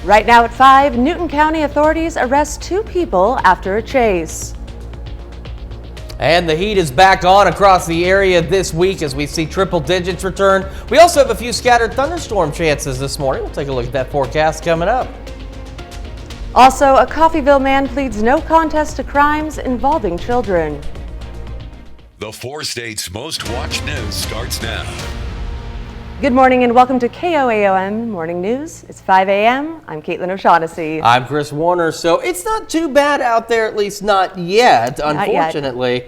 Right now at 5, Newton County authorities arrest 2 people after a chase. And the heat is back on across the area this week as we see triple digits return. We also have a few scattered thunderstorm chances this morning. We'll take a look at that forecast coming up. Also, a Coffeyville man pleads no contest to crimes involving children. The 4 states' most watched news starts now. Good morning and welcome to KOAM Morning News. It's 5 a.m. I'm Caitlin O'Shaughnessy. I'm Chris Warner. So it's not too bad out there, at least not yet. Unfortunately,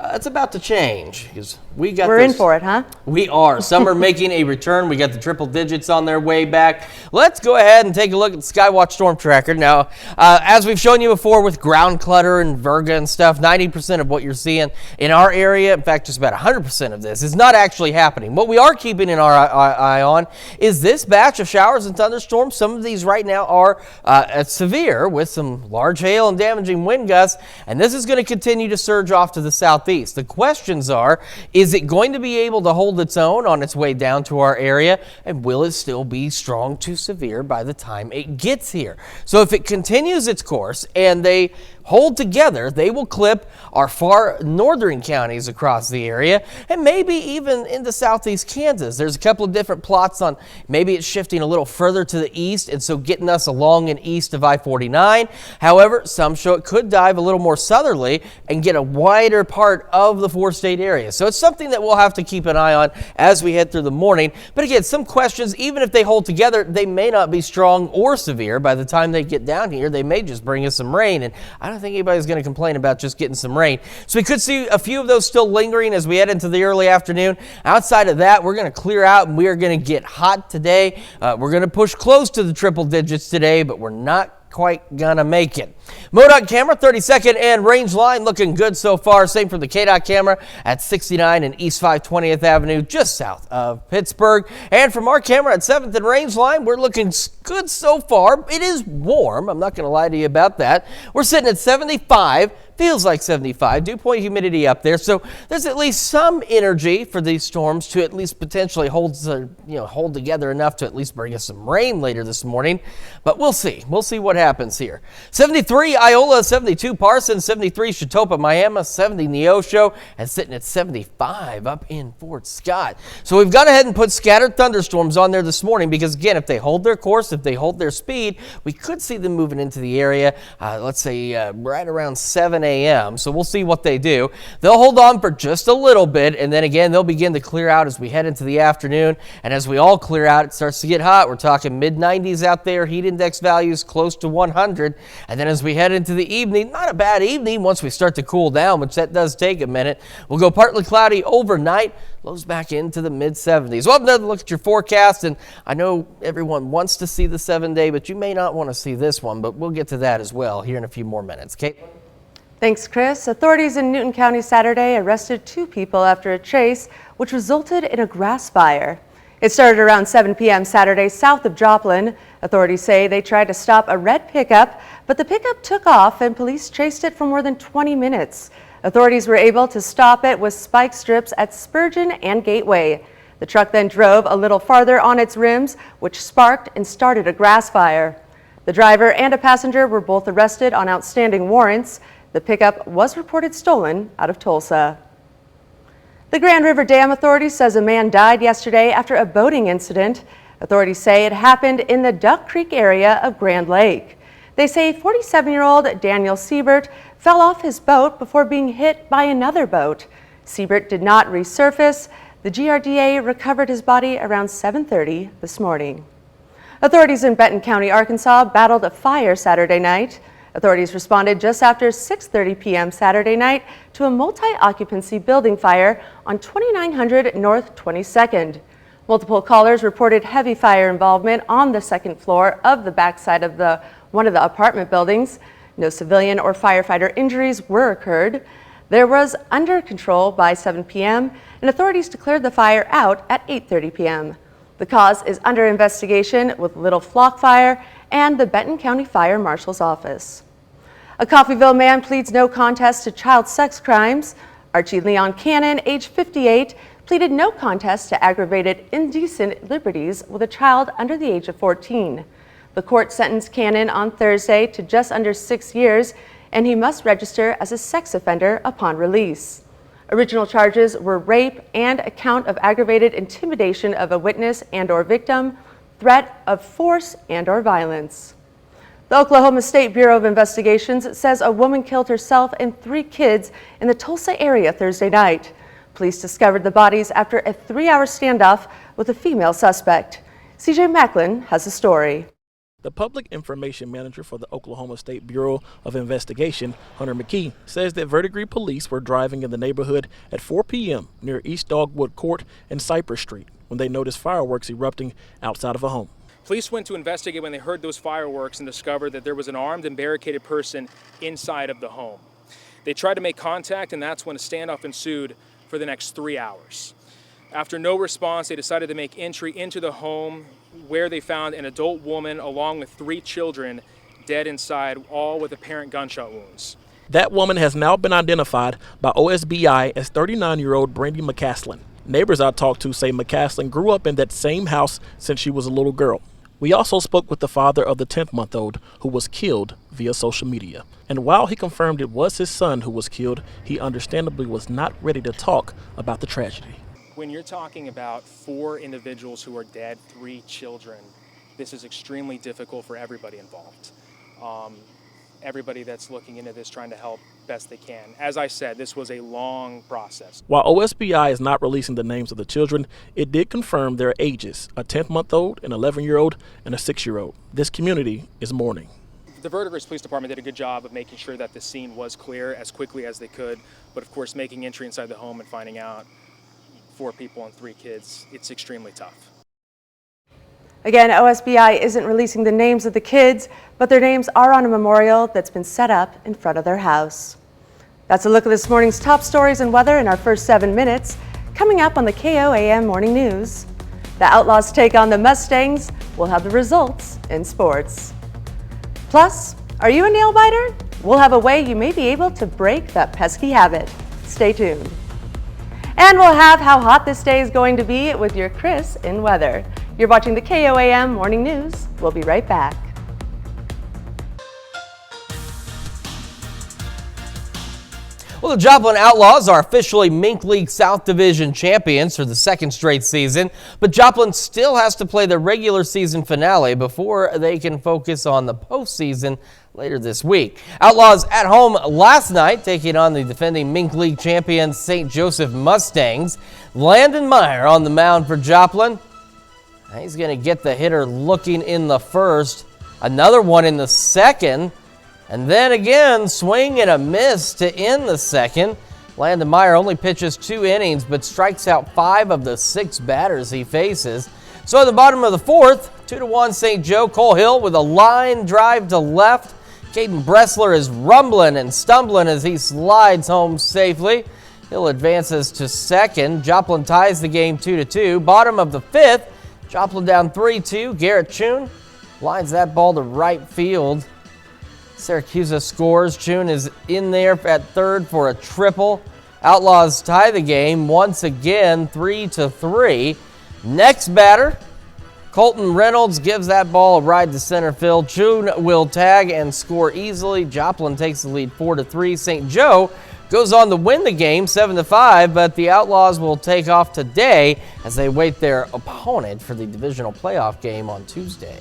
it's about to change because we're in for it, huh? We are. Some are making a return. We got the triple digits on their way back. Let's go ahead and take a look at the Skywatch Storm Tracker. Now, as we've shown you before with ground clutter and Virga and stuff, 90% of what you're seeing in our area, in fact, just about 100% of this, is not actually happening. What we are keeping an eye on is this batch of showers and thunderstorms. Some of these right now are severe with some large hail and damaging wind gusts, and this is going to continue to surge off to the southeast. The questions are, is it going to be able to hold its own on its way down to our area? And will it still be strong to severe by the time it gets here? So if it continues its course and they hold together, they will clip our far northern counties across the area and maybe even into southeast Kansas. There's a couple of different plots on maybe it's shifting a little further to the east and so getting us along and east of I-49. However, some show it could dive a little more southerly and get a wider part of the 4-state area. So it's something that we'll have to keep an eye on as we head through the morning. But again, some questions, even if they hold together, they may not be strong or severe by the time they get down here. They may just bring us some rain, and I don't think anybody's going to complain about just getting some rain. So we could see a few of those still lingering as we head into the early afternoon. Outside of that, we're going to clear out and we are going to get hot today. We're going to push close to the triple digits today, but we're not quite gonna make it. MoDOT camera 32nd and range line looking good so far. Same for the KDOT camera at 69 and East 520th Avenue just south of Pittsburgh. And from our camera at 7th and range line, we're looking good so far. It is warm. I'm not gonna lie to you about that. We're sitting at 75. Feels like 75, dew point humidity up there. So there's at least some energy for these storms to at least potentially hold together enough to at least bring us some rain later this morning. But we'll see. We'll see what happens here. 73 Iola, 72 Parsons, 73 Chetopa, Miami, 70 Neosho, and sitting at 75 up in Fort Scott. So we've gone ahead and put scattered thunderstorms on there this morning because, again, if they hold their course, if they hold their speed, we could see them moving into the area, let's say right around 7 a.m. So we'll see what they do. They'll hold on for just a little bit, and then again, they'll begin to clear out as we head into the afternoon. And as we all clear out, it starts to get hot. We're talking mid-90s out there, heat index values close to 100. And then as we head into the evening, not a bad evening once we start to cool down, which that does take a minute. We'll go partly cloudy overnight, lows back into the mid-70s. We'll have another look at your forecast, and I know everyone wants to see the 7-day, but you may not want to see this one, but we'll get to that as well here in a few more minutes. Kate? Thanks, Chris. Authorities in Newton County Saturday arrested 2 people after a chase, which resulted in a grass fire. It started around 7 p.m. Saturday south of Joplin. Authorities say they tried to stop a red pickup, but the pickup took off and police chased it for more than 20 minutes. Authorities were able to stop it with spike strips at Spurgeon and Gateway. The truck then drove a little farther on its rims, which sparked and started a grass fire. The driver and a passenger were both arrested on outstanding warrants. The pickup was reported stolen out of Tulsa. The Grand River Dam Authority says a man died yesterday after a boating incident. Authorities say it happened in the Duck Creek area of Grand Lake. They say 47-year-old Daniel Siebert fell off his boat before being hit by another boat. Siebert did not resurface. The GRDA recovered his body around 7:30 this morning. Authorities in Benton County, Arkansas battled a fire Saturday night. Authorities responded just after 6:30 p.m. Saturday night to a multi-occupancy building fire on 2900 North 22nd. Multiple callers reported heavy fire involvement on the second floor of the backside of one of the apartment buildings. No civilian or firefighter injuries were occurred. There was under control by 7 p.m. and authorities declared the fire out at 8:30 p.m. The cause is under investigation with Little Flock Fire and the Benton County Fire Marshal's Office. A Coffeyville man pleads no contest to child sex crimes. Archie Leon Cannon, age 58, pleaded no contest to aggravated indecent liberties with a child under the age of 14. The court sentenced Cannon on Thursday to just under 6 years, and he must register as a sex offender upon release. Original charges were rape and a count of aggravated intimidation of a witness and/or victim, threat of force and/or violence. The Oklahoma State Bureau of Investigations says a woman killed herself and 3 kids in the Tulsa area Thursday night. Police discovered the bodies after a 3-hour standoff with a female suspect. CJ Macklin has the story. The public information manager for the Oklahoma State Bureau of Investigation, Hunter McKee, says that Verdigris police were driving in the neighborhood at 4 p.m. near East Dogwood Court and Cypress Street when they noticed fireworks erupting outside of a home. Police went to investigate when they heard those fireworks and discovered that there was an armed and barricaded person inside of the home. They tried to make contact, and that's when a standoff ensued for the next 3 hours. After no response, they decided to make entry into the home, where they found an adult woman along with 3 children dead inside, all with apparent gunshot wounds. That woman has now been identified by OSBI as 39-year-old Brandy McCaslin. Neighbors I talked to say McCaslin grew up in that same house since she was a little girl. We also spoke with the father of the 10th-month-old who was killed via social media. And while he confirmed it was his son who was killed, he understandably was not ready to talk about the tragedy. When you're talking about 4 individuals who are dead, 3 children, this is extremely difficult for everybody involved. Everybody that's looking into this trying to help best they can. As I said, this was a long process. While OSBI is not releasing the names of the children, it did confirm their ages, a 10th-month-old, an 11-year-old, and a 6-year-old. This community is mourning. The Verdigris Police Department did a good job of making sure that the scene was clear as quickly as they could, but of course making entry inside the home and finding out 4 people and 3 kids, it's extremely tough. Again, OSBI isn't releasing the names of the kids, but their names are on a memorial that's been set up in front of their house. That's a look at this morning's top stories and weather in our first 7 minutes. Coming up on the KOAM Morning News. The Outlaws take on the Mustangs. We'll have the results in sports. Plus, are you a nail biter? We'll have a way you may be able to break that pesky habit. Stay tuned. And we'll have how hot this day is going to be with your Chris in weather. You're watching the KOAM Morning News. We'll be right back. Well, the Joplin Outlaws are officially Mink League South Division champions for the 2nd straight season, but Joplin still has to play the regular season finale before they can focus on the postseason later this week. Outlaws at home last night, taking on the defending Mink League champions St. Joseph Mustangs. Landon Meyer on the mound for Joplin. He's going to get the hitter looking in the first, another one in the second, and then again, swing and a miss to end the second. Landon Meyer only pitches 2 innings, but strikes out 5 of the 6 batters he faces. So at the bottom of the 4th, 2-1 St. Joe. Cole Hill with a line drive to left. Caden Bressler is rumbling and stumbling as he slides home safely. Hill advances to second. Joplin ties the game 2-2. Bottom of the 5th, Joplin down 3-2. Garrett Chun lines that ball to right field. Syracuse scores. Chun is in there at third for a triple. Outlaws tie the game once again, 3-3. Next batter, Colton Reynolds gives that ball a ride to center field. Chun will tag and score easily. Joplin takes the lead 4-3. St. Joe goes on to win the game 7-5, but the Outlaws will take off today as they await their opponent for the divisional playoff game on Tuesday.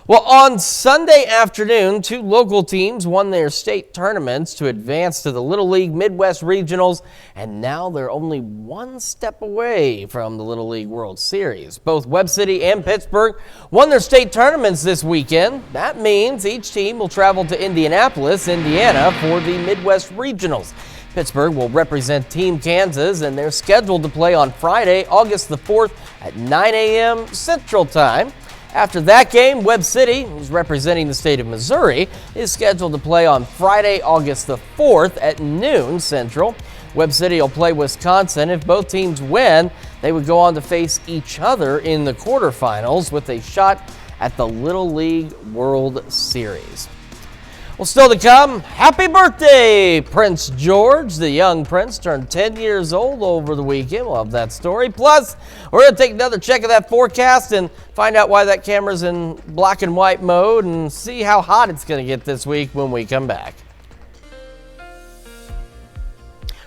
Well, on Sunday afternoon, 2 local teams won their state tournaments to advance to the Little League Midwest Regionals, and now they're only 1 step away from the Little League World Series. Both Webb City and Pittsburgh won their state tournaments this weekend. That means each team will travel to Indianapolis, Indiana for the Midwest Regionals. Pittsburgh will represent Team Kansas, and they're scheduled to play on Friday, August the 4th at 9 a.m. Central Time. After that game, Webb City, who's representing the state of Missouri, is scheduled to play on Friday, August the 4th at noon Central. Webb City will play Wisconsin. If both teams win, they would go on to face each other in the quarterfinals with a shot at the Little League World Series. Well, still to come, happy birthday, Prince George. The young prince turned 10 years old over the weekend. We'll have that story. Plus, we're going to take another check of that forecast and find out why that camera's in black and white mode and see how hot it's going to get this week when we come back.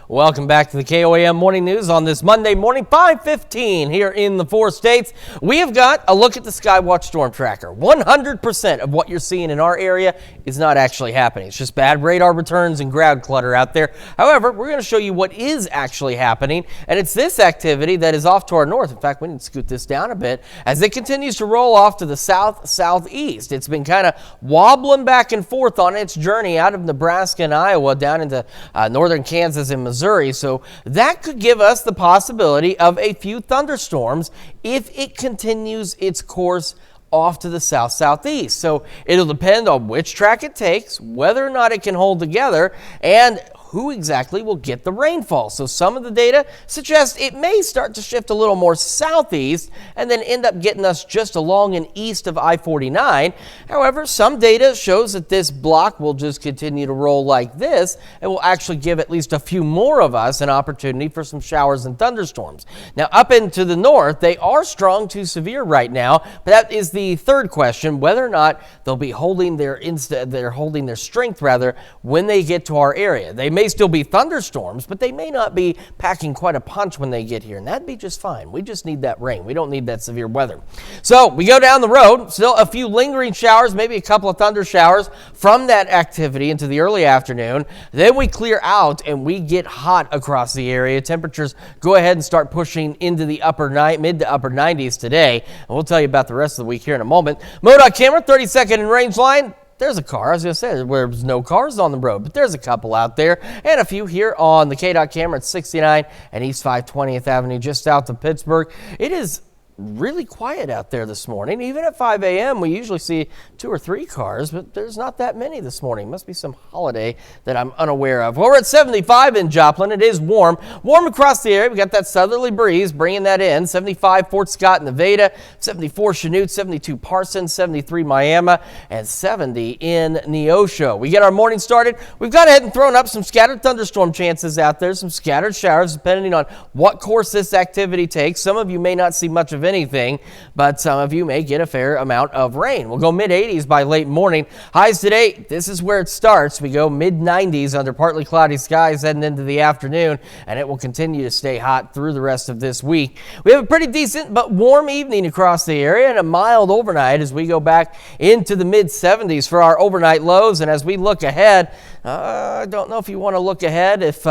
Welcome back to the KOAM Morning News on this Monday morning, 5:15 here in the 4 states. We have got a look at the Skywatch Storm Tracker. 100% of what you're seeing in our area is not actually happening. It's just bad radar returns and ground clutter out there. However, we're going to show you what is actually happening, and it's this activity that is off to our north. In fact, we need to scoot this down a bit as it continues to roll off to the south-southeast. It's been kind of wobbling back and forth on its journey out of Nebraska and Iowa down into northern Kansas and Missouri. So that could give us the possibility of a few thunderstorms if it continues its course off to the south-southeast. So it'll depend on which track it takes, whether or not it can hold together, and who exactly will get the rainfall. So some of the data suggests it may start to shift a little more southeast and then end up getting us just along and east of I-49. However, some data shows that this block will just continue to roll like this and will actually give at least a few more of us an opportunity for some showers and thunderstorms. Now, up into the north, they are strong to severe right now, but that is the third question, whether or not they'll be holding their strength rather when they get to our area. They may still be thunderstorms, but they may not be packing quite a punch when they get here, and that'd be just fine. We just need that rain. We don't need that severe weather. So we go down the road, still a few lingering showers, maybe a couple of thunder showers from that activity into the early afternoon. Then we clear out and we get hot across the area. Temperatures go ahead and start pushing into the mid to upper 90s today, and we'll tell you about the rest of the week here in a moment. MoDOT camera, 30-second in range line. There's a car. I was going to say there's no cars on the road, but there's a couple out there and a few here on the KDOT camera at 69 and East 520th Avenue just south of Pittsburgh. It is really quiet out there this morning. Even at 5 a.m. we usually see 2 or 3 cars, but there's not that many this morning. Must be some holiday that I'm unaware of. Well, we're at 75 in Joplin. It is warm across the area. We got that southerly breeze bringing that in. 75 Fort Scott, Nevada, 74 Chanute, 72 Parsons, 73 Miami, and 70 in Neosho. We get our morning started. We've gone ahead and thrown up some scattered thunderstorm chances out there, some scattered showers depending on what course this activity takes. Some of you may not see much of anything, but some of you may get a fair amount of rain. We'll go mid-80s by late morning. Highs today, this is where it starts. We go mid-90s under partly cloudy skies heading into the afternoon, and it will continue to stay hot through the rest of this week. We have a pretty decent but warm evening across the area and a mild overnight as we go back into the mid-70s for our overnight lows. And as we look ahead, I don't know if you want to look ahead. If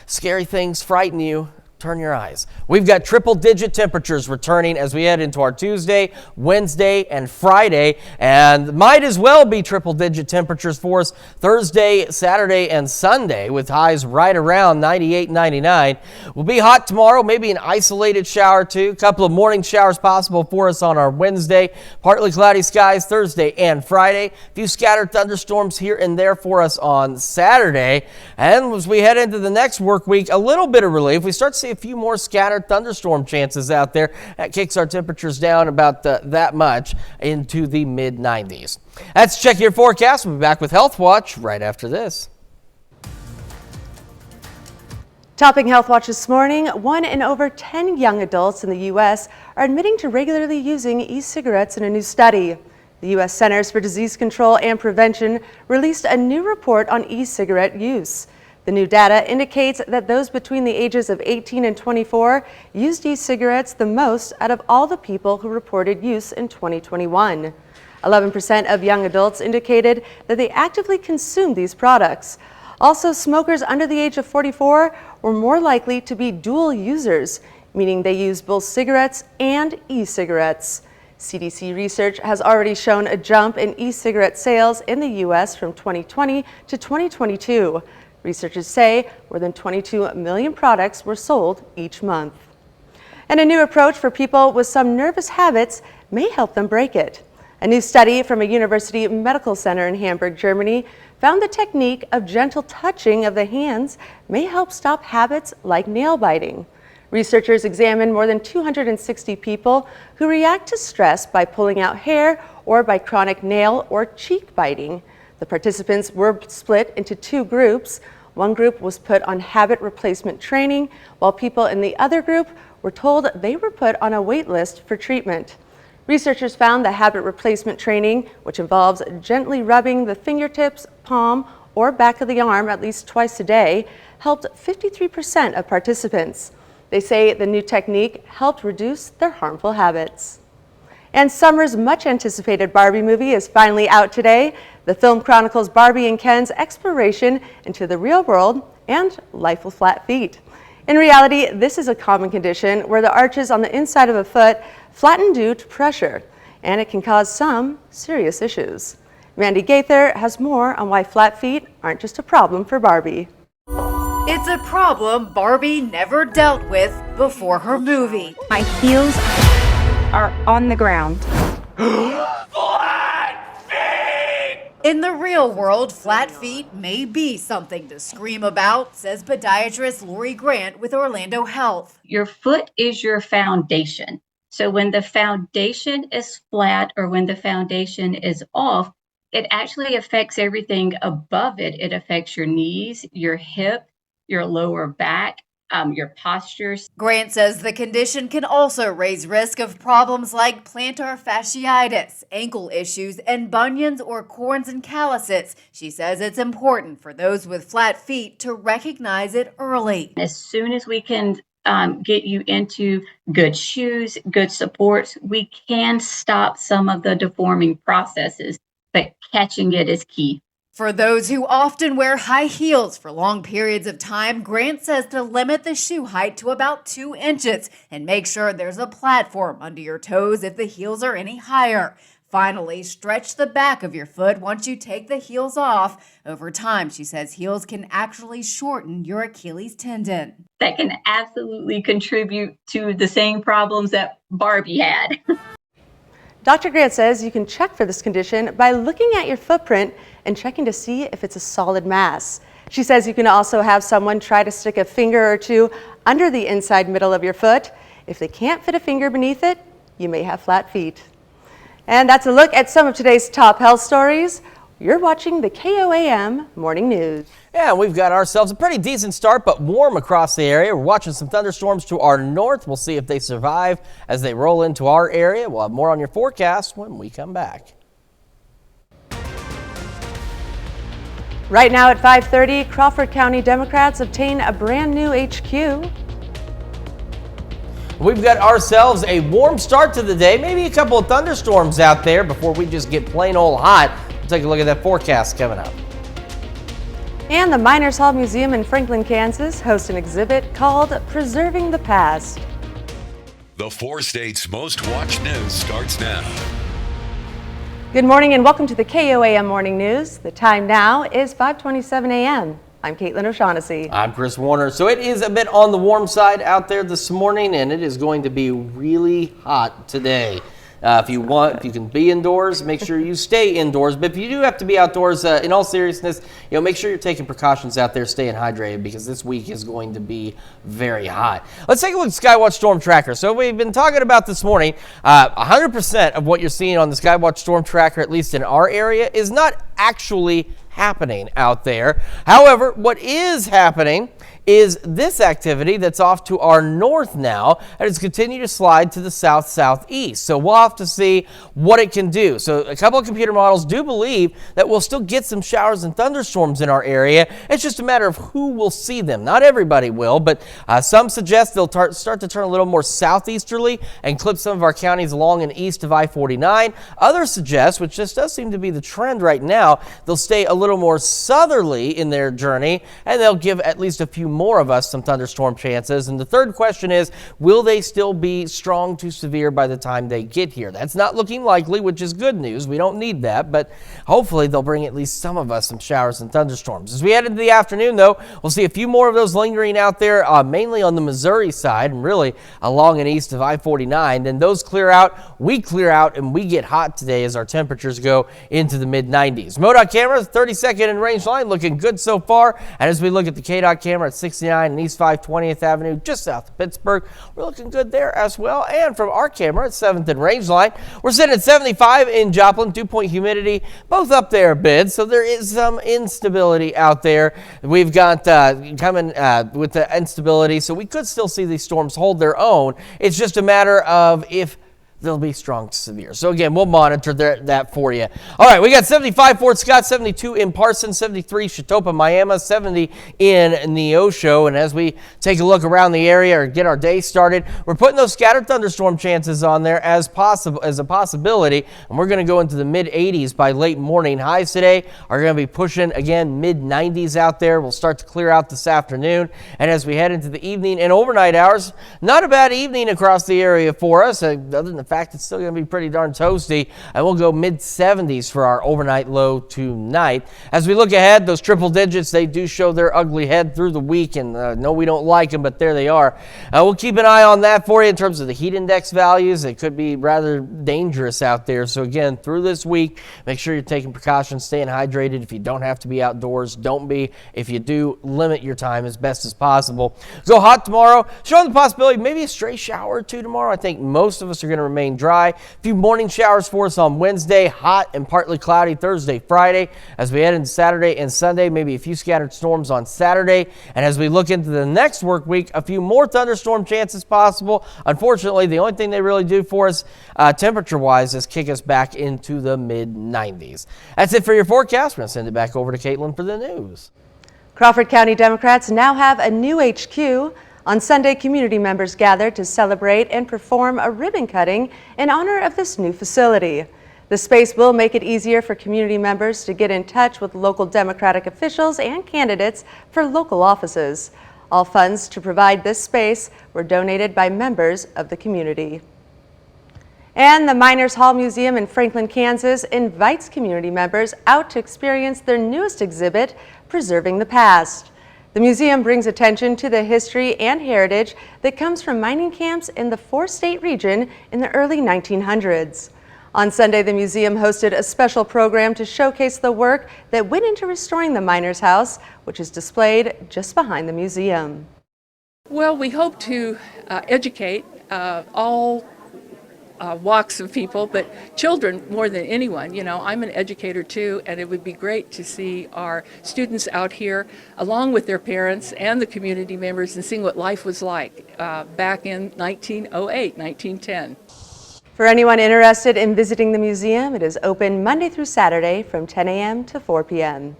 scary things frighten you, turn your eyes. We've got triple-digit temperatures returning as we head into our Tuesday, Wednesday, and Friday, and might as well be triple-digit temperatures for us Thursday, Saturday, and Sunday with highs right around 98, 99. We'll be hot tomorrow, maybe an isolated shower too. A couple of morning showers possible for us on our Wednesday. Partly cloudy skies Thursday and Friday. A few scattered thunderstorms here and there for us on Saturday. And as we head into the next work week, a little bit of relief. We start to see a few more scattered thunderstorm chances out there. That kicks our temperatures down about that much into the mid-90s. That's Check Your Forecast. We'll be back with Health Watch right after this. Topping Health Watch this morning, 1 in over 10 young adults in the U.S. are admitting to regularly using e-cigarettes in a new study. The U.S. Centers for Disease Control and Prevention released a new report on e-cigarette use. The new data indicates that those between the ages of 18 and 24 used e-cigarettes the most out of all the people who reported use in 2021. 11% of young adults indicated that they actively consumed these products. Also, smokers under the age of 44 were more likely to be dual users, meaning they used both cigarettes and e-cigarettes. CDC research has already shown a jump in e-cigarette sales in the U.S. from 2020 to 2022. Researchers say more than 22 million products were sold each month. And a new approach for people with some nervous habits may help them break it. A new study from a university medical center in Hamburg, Germany, found the technique of gentle touching of the hands may help stop habits like nail biting. Researchers examined more than 260 people who react to stress by pulling out hair or by chronic nail or cheek biting. The participants were split into two groups. One group was put on habit replacement training, while people in the other group were told they were put on a wait list for treatment. Researchers found that habit replacement training, which involves gently rubbing the fingertips, palm, or back of the arm at least twice a day, helped 53% of participants. They say the new technique helped reduce their harmful habits. And summer's much anticipated Barbie movie is finally out today. The film chronicles Barbie and Ken's exploration into the real world and life with flat feet. In reality, this is a common condition where the arches on the inside of a foot flatten due to pressure, and it can cause some serious issues. Mandy Gaither has more on why flat feet aren't just a problem for Barbie. It's a problem Barbie never dealt with before her movie. My heels are on the ground. In the real world, flat feet may be something to scream about, says podiatrist Lori Grant with Orlando Health. Your foot is your foundation. So when the foundation is flat or when the foundation is off, it actually affects everything above it. It affects your knees, your hip, your lower back, your postures. Grant says the condition can also raise risk of problems like plantar fasciitis, ankle issues, and bunions or corns and calluses. She says it's important for those with flat feet to recognize it early. As soon as we can get you into good shoes, good supports, we can stop some of the deforming processes, but catching it is key. For those who often wear high heels for long periods of time, Grant says to limit the shoe height to about 2 inches and make sure there's a platform under your toes if the heels are any higher. Finally, stretch the back of your foot once you take the heels off. Over time, she says heels can actually shorten your Achilles tendon. That can absolutely contribute to the same problems that Barbie had. Dr. Grant says you can check for this condition by looking at your footprint and checking to see if it's a solid mass. She says you can also have someone try to stick a finger or two under the inside middle of your foot. If they can't fit a finger beneath it, you may have flat feet. And that's a look at some of today's top health stories. You're watching the KOAM Morning News. Yeah, we've got ourselves a pretty decent start, but warm across the area. We're watching some thunderstorms to our north. We'll see if they survive as they roll into our area. We'll have more on your forecast when we come back. Right now at 5:30, Crawford County Democrats obtain a brand new HQ. We've got ourselves a warm start to the day, maybe a couple of thunderstorms out there before we just get plain old hot. We'll take a look at that forecast coming up. And the Miners Hall Museum in Franklin, Kansas hosts an exhibit called Preserving the Past. The 4 states' most watched news starts now. Good morning and welcome to the KOAM Morning News. The time now is 5:27 a.m. I'm Caitlin O'Shaughnessy. I'm Chris Warner. So it is a bit on the warm side out there this morning, and it is going to be really hot today. If you can be indoors, make sure you stay indoors. But if you do have to be outdoors, in all seriousness, make sure you're taking precautions out there, staying hydrated, because this week is going to be very hot. Let's take a look at Skywatch Storm Tracker. So we've been talking about this morning, 100% of what you're seeing on the Skywatch Storm Tracker, at least in our area, is not actually happening out there. However, what is happening is this activity that's off to our north now, and it's continued to slide to the south-southeast. So we'll have to see what it can do. So a couple of computer models do believe that we'll still get some showers and thunderstorms in our area. It's just a matter of who will see them. Not everybody will, but some suggest they'll start to turn a little more southeasterly and clip some of our counties along and east of I-49. Others suggest, which just does seem to be the trend right now, they'll stay a little more southerly in their journey, and they'll give at least a few more of us some thunderstorm chances. And the third question is, will they still be strong to severe by the time they get here? That's not looking likely, which is good news. We don't need that, but hopefully they'll bring at least some of us some showers and thunderstorms. As we head into the afternoon, though, we'll see a few more of those lingering out there, mainly on the Missouri side and really along and east of I-49. Then those clear out, we clear out, and we get hot today as our temperatures go into the mid-90s. MoDOT camera, 32nd in range line, looking good so far. And as we look at the KDOT camera at 69 and East 520th Avenue, just south of Pittsburgh. We're looking good there as well. And from our camera at 7th and Rangeline, we're sitting at 75 in Joplin, dew-point humidity, both up there a bit. So there is some instability out there. We've got coming with the instability, so we could still see these storms hold their own. It's just a matter of if they'll be strong to severe. So again, we'll monitor that for you. All right, we got 75 Fort Scott, 72 in Parsons, 73 Chetopa, Miami, 70 in Neosho. And as we take a look around the area or get our day started, we're putting those scattered thunderstorm chances on there as a possibility. And we're going to go into the mid 80s by late morning. Highs today are going to be pushing again mid 90s out there. We'll start to clear out this afternoon. And as we head into the evening and overnight hours, not a bad evening across the area for us, other than the fact it's still going to be pretty darn toasty, and we'll go mid 70s for our overnight low tonight. As we look ahead, those triple digits, they do show their ugly head through the week, and no, we don't like them, but there they are. We'll keep an eye on that for you in terms of the heat index values. It could be rather dangerous out there. So again, through this week, make sure you're taking precautions, staying hydrated. If you don't have to be outdoors, don't be. If you do, limit your time as best as possible. Go hot tomorrow, showing the possibility of maybe a stray shower or two tomorrow. I think most of us are going to remain dry. A few morning showers for us on Wednesday, hot and partly cloudy Thursday, Friday. As we head into Saturday and Sunday, maybe a few scattered storms on Saturday. And as we look into the next work week, a few more thunderstorm chances possible. Unfortunately, the only thing they really do for us temperature-wise is kick us back into the mid-90s. That's it for your forecast. We're going to send it back over to Caitlin for the news. Crawford County Democrats now have a new HQ. On Sunday, community members gathered to celebrate and perform a ribbon cutting in honor of this new facility. The space will make it easier for community members to get in touch with local Democratic officials and candidates for local offices. All funds to provide this space were donated by members of the community. And the Miners Hall Museum in Franklin, Kansas invites community members out to experience their newest exhibit, Preserving the Past. The museum brings attention to the history and heritage that comes from mining camps in the four-state region in the early 1900s. On Sunday, the museum hosted a special program to showcase the work that went into restoring the Miners House, which is displayed just behind the museum. Well, we hope to educate all walks of people, but children more than anyone. You know, I'm an educator too, and it would be great to see our students out here along with their parents and the community members and seeing what life was like back in 1908, 1910. For anyone interested in visiting the museum, it is open Monday through Saturday from 10 a.m. to 4 p.m.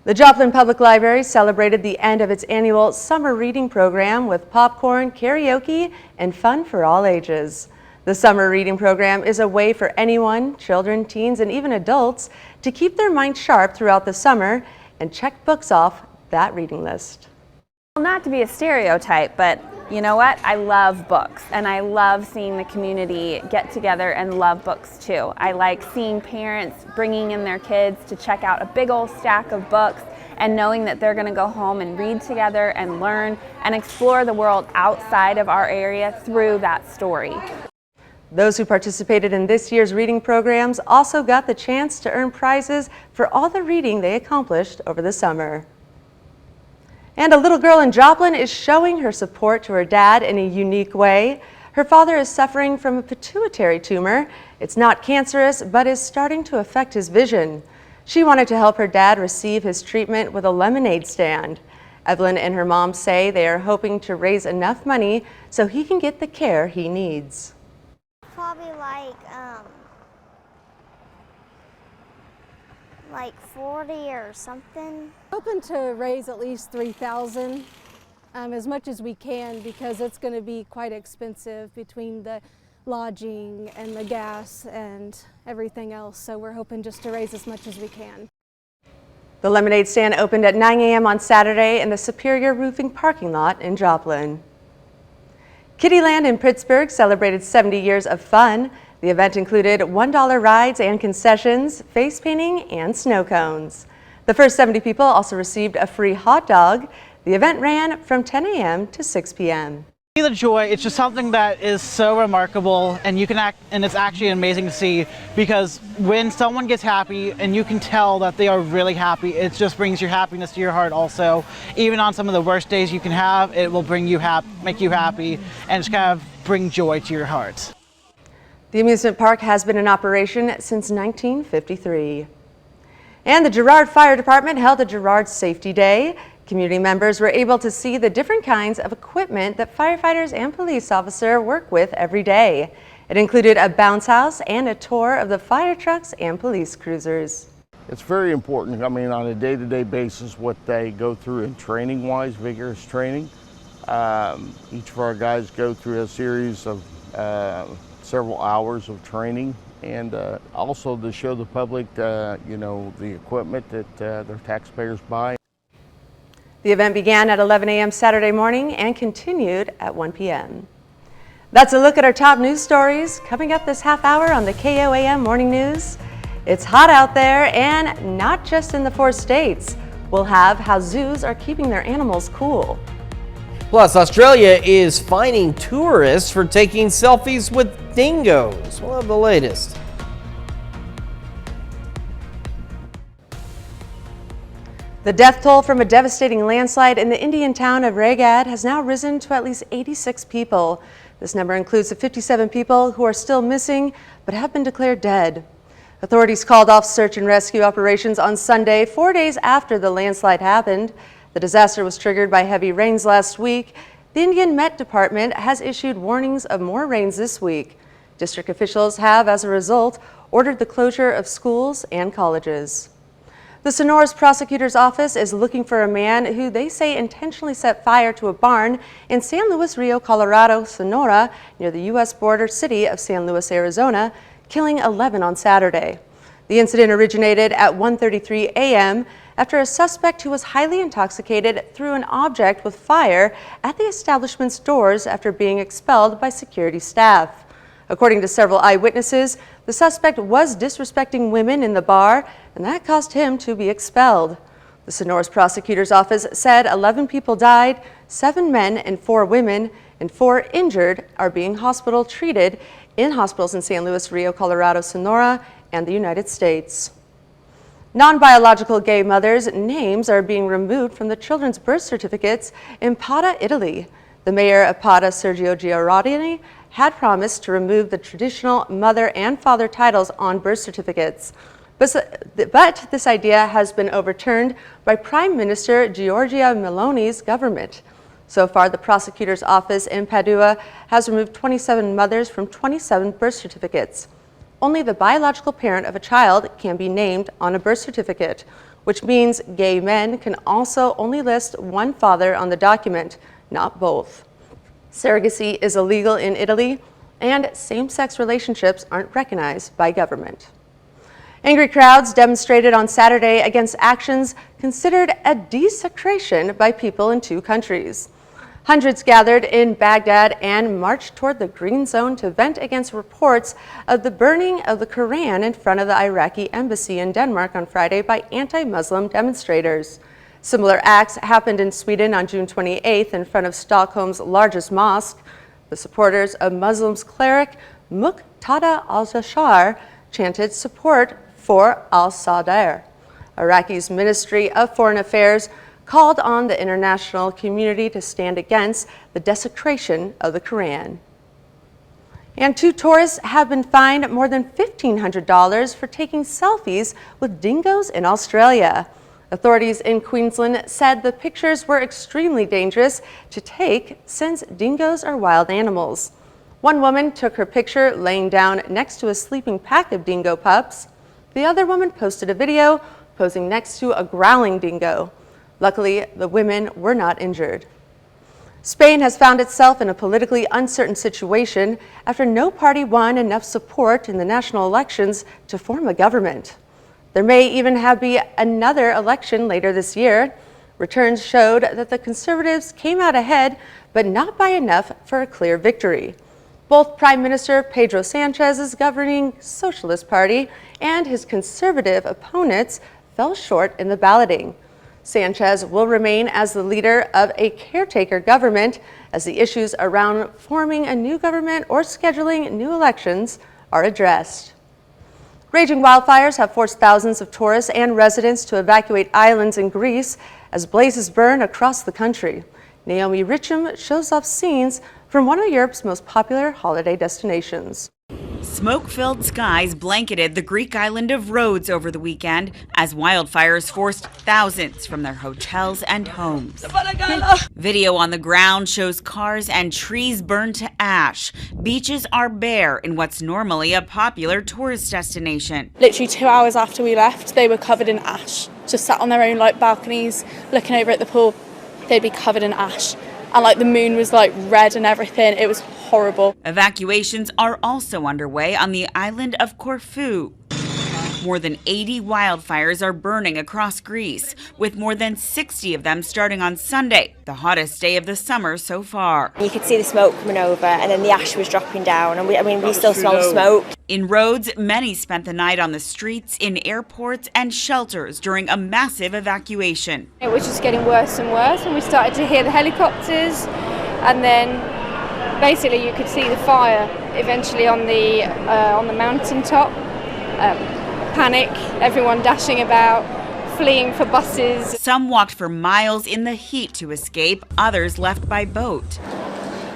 The Joplin Public Library celebrated the end of its annual summer reading program with popcorn, karaoke, and fun for all ages. The summer reading program is a way for anyone, children, teens, and even adults to keep their minds sharp throughout the summer and check books off that reading list. Well, not to be a stereotype, but you know what? I love books, and I love seeing the community get together and love books too. I like seeing parents bringing in their kids to check out a big old stack of books and knowing that they're going to go home and read together and learn and explore the world outside of our area through that story. Those who participated in this year's reading programs also got the chance to earn prizes for all the reading they accomplished over the summer. And a little girl in Joplin is showing her support to her dad in a unique way. Her father is suffering from a pituitary tumor. It's not cancerous, but is starting to affect his vision. She wanted to help her dad receive his treatment with a lemonade stand. Evelyn and her mom say they are hoping to raise enough money so he can get the care he needs. Probably like 40 or something. Hoping to raise at least $3,000 as much as we can, because it's going to be quite expensive between the lodging and the gas and everything else. So we're hoping just to raise as much as we can. The lemonade stand opened at 9 a.m. on Saturday in the Superior Roofing parking lot in Joplin. Kittyland in Pittsburgh celebrated 70 years of fun. The event included $1 rides and concessions, face painting, and snow cones. The first 70 people also received a free hot dog. The event ran from 10 a.m. to 6 p.m. The joy, it's just something that is so remarkable, and it's actually amazing to see, because when someone gets happy and you can tell that they are really happy, it just brings your happiness to your heart also. Even on some of the worst days you can have, it will make you happy and just kind of bring joy to your heart. The amusement park has been in operation since 1953. And the Girard Fire Department held a Girard Safety Day. Community members were able to see the different kinds of equipment that firefighters and police officers work with every day. It included a bounce house and a tour of the fire trucks and police cruisers. It's very important, I mean, on a day-to-day basis, what they go through in training-wise, vigorous training. Each of our guys go through a series of several hours of training, and also to show the public, you know, the equipment that their taxpayers buy. The event began at 11 a.m. Saturday morning and continued at 1 p.m. That's a look at our top news stories coming up this half hour on the KOAM Morning News. It's hot out there, and not just in the 4 states. We'll have how zoos are keeping their animals cool. Plus, Australia is fining tourists for taking selfies with dingoes. We'll have the latest. The death toll from a devastating landslide in the Indian town of Raigad has now risen to at least 86 people. This number includes the 57 people who are still missing but have been declared dead. Authorities called off search and rescue operations on Sunday, 4 days after the landslide happened. The disaster was triggered by heavy rains last week. The Indian Met Department has issued warnings of more rains this week. District officials have, as a result, ordered the closure of schools and colleges. The Sonora's prosecutor's office is looking for a man who they say intentionally set fire to a barn in San Luis Rio Colorado, Sonora, near the U.S. border city of San Luis, Arizona, killing 11 on Saturday. The incident originated at 1:33 a.m. after a suspect who was highly intoxicated threw an object with fire at the establishment's doors after being expelled by security staff. According to several eyewitnesses, the suspect was disrespecting women in the bar, and that caused him to be expelled. The Sonora's prosecutor's office said 11 people died, 7 men and 4 women, and 4 injured are being treated in hospitals in San Luis Rio Colorado, Sonora, and the United States. Non-biological gay mothers' names are being removed from the children's birth certificates in Pada, Italy. The mayor of Pada, Sergio Giordani, had promised to remove the traditional mother and father titles on birth certificates. But this idea has been overturned by Prime Minister Giorgia Meloni's government. So far, the prosecutor's office in Padua has removed 27 mothers from 27 birth certificates. Only the biological parent of a child can be named on a birth certificate, which means gay men can also only list one father on the document, not both. Surrogacy is illegal in Italy, and same-sex relationships aren't recognized by government. Angry crowds demonstrated on Saturday against actions considered a desecration by people in 2 countries. Hundreds gathered in Baghdad and marched toward the Green Zone to vent against reports of the burning of the Quran in front of the Iraqi embassy in Denmark on Friday by anti-Muslim demonstrators. Similar acts happened in Sweden on June 28th in front of Stockholm's largest mosque. The supporters of Muslims cleric Muqtada al-Bashar chanted support for al-Sadr. Iraqi's Ministry of Foreign Affairs called on the international community to stand against the desecration of the Quran. And 2 tourists have been fined more than $1,500 for taking selfies with dingoes in Australia. Authorities in Queensland said the pictures were extremely dangerous to take since dingoes are wild animals. One woman took her picture laying down next to a sleeping pack of dingo pups. The other woman posted a video posing next to a growling dingo. Luckily, the women were not injured. Spain has found itself in a politically uncertain situation after no party won enough support in the national elections to form a government. There may even be another election later this year. Returns showed that the Conservatives came out ahead, but not by enough for a clear victory. Both Prime Minister Pedro Sanchez's governing Socialist Party and his conservative opponents fell short in the balloting. Sanchez will remain as the leader of a caretaker government as the issues around forming a new government or scheduling new elections are addressed. Raging wildfires have forced thousands of tourists and residents to evacuate islands in Greece as blazes burn across the country. Naomi Richam shows off scenes from one of Europe's most popular holiday destinations. Smoke-filled skies blanketed the Greek island of Rhodes over the weekend as wildfires forced thousands from their hotels and homes. Video on the ground shows cars and trees burned to ash. Beaches are bare in what's normally a popular tourist destination. Literally 2 hours after we left, they were covered in ash. Just sat on their own balconies, looking over at the pool. They'd be covered in ash. And the moon was red and everything. It was horrible. Evacuations are also underway on the island of Corfu. More than 80 wildfires are burning across Greece, with more than 60 of them starting on Sunday, the hottest day of the summer so far. You could see the smoke coming over and then the ash was dropping down and we still smell the smoke. In Rhodes, many spent the night on the streets, in airports and shelters during a massive evacuation. It was just getting worse and worse and we started to hear the helicopters and then basically you could see the fire eventually on the mountaintop. Panic, everyone dashing about, fleeing for buses. Some walked for miles in the heat to escape, others left by boat.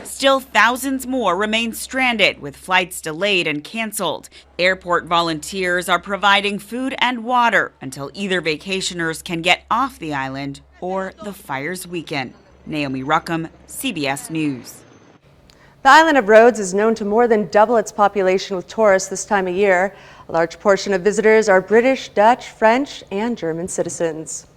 Still, thousands more remain stranded, with flights delayed and canceled. Airport volunteers are providing food and water until either vacationers can get off the island or the fires weaken. Naomi Ruckham, CBS News. The island of Rhodes is known to more than double its population with tourists this time of year. A large portion of visitors are British, Dutch, French, and German citizens.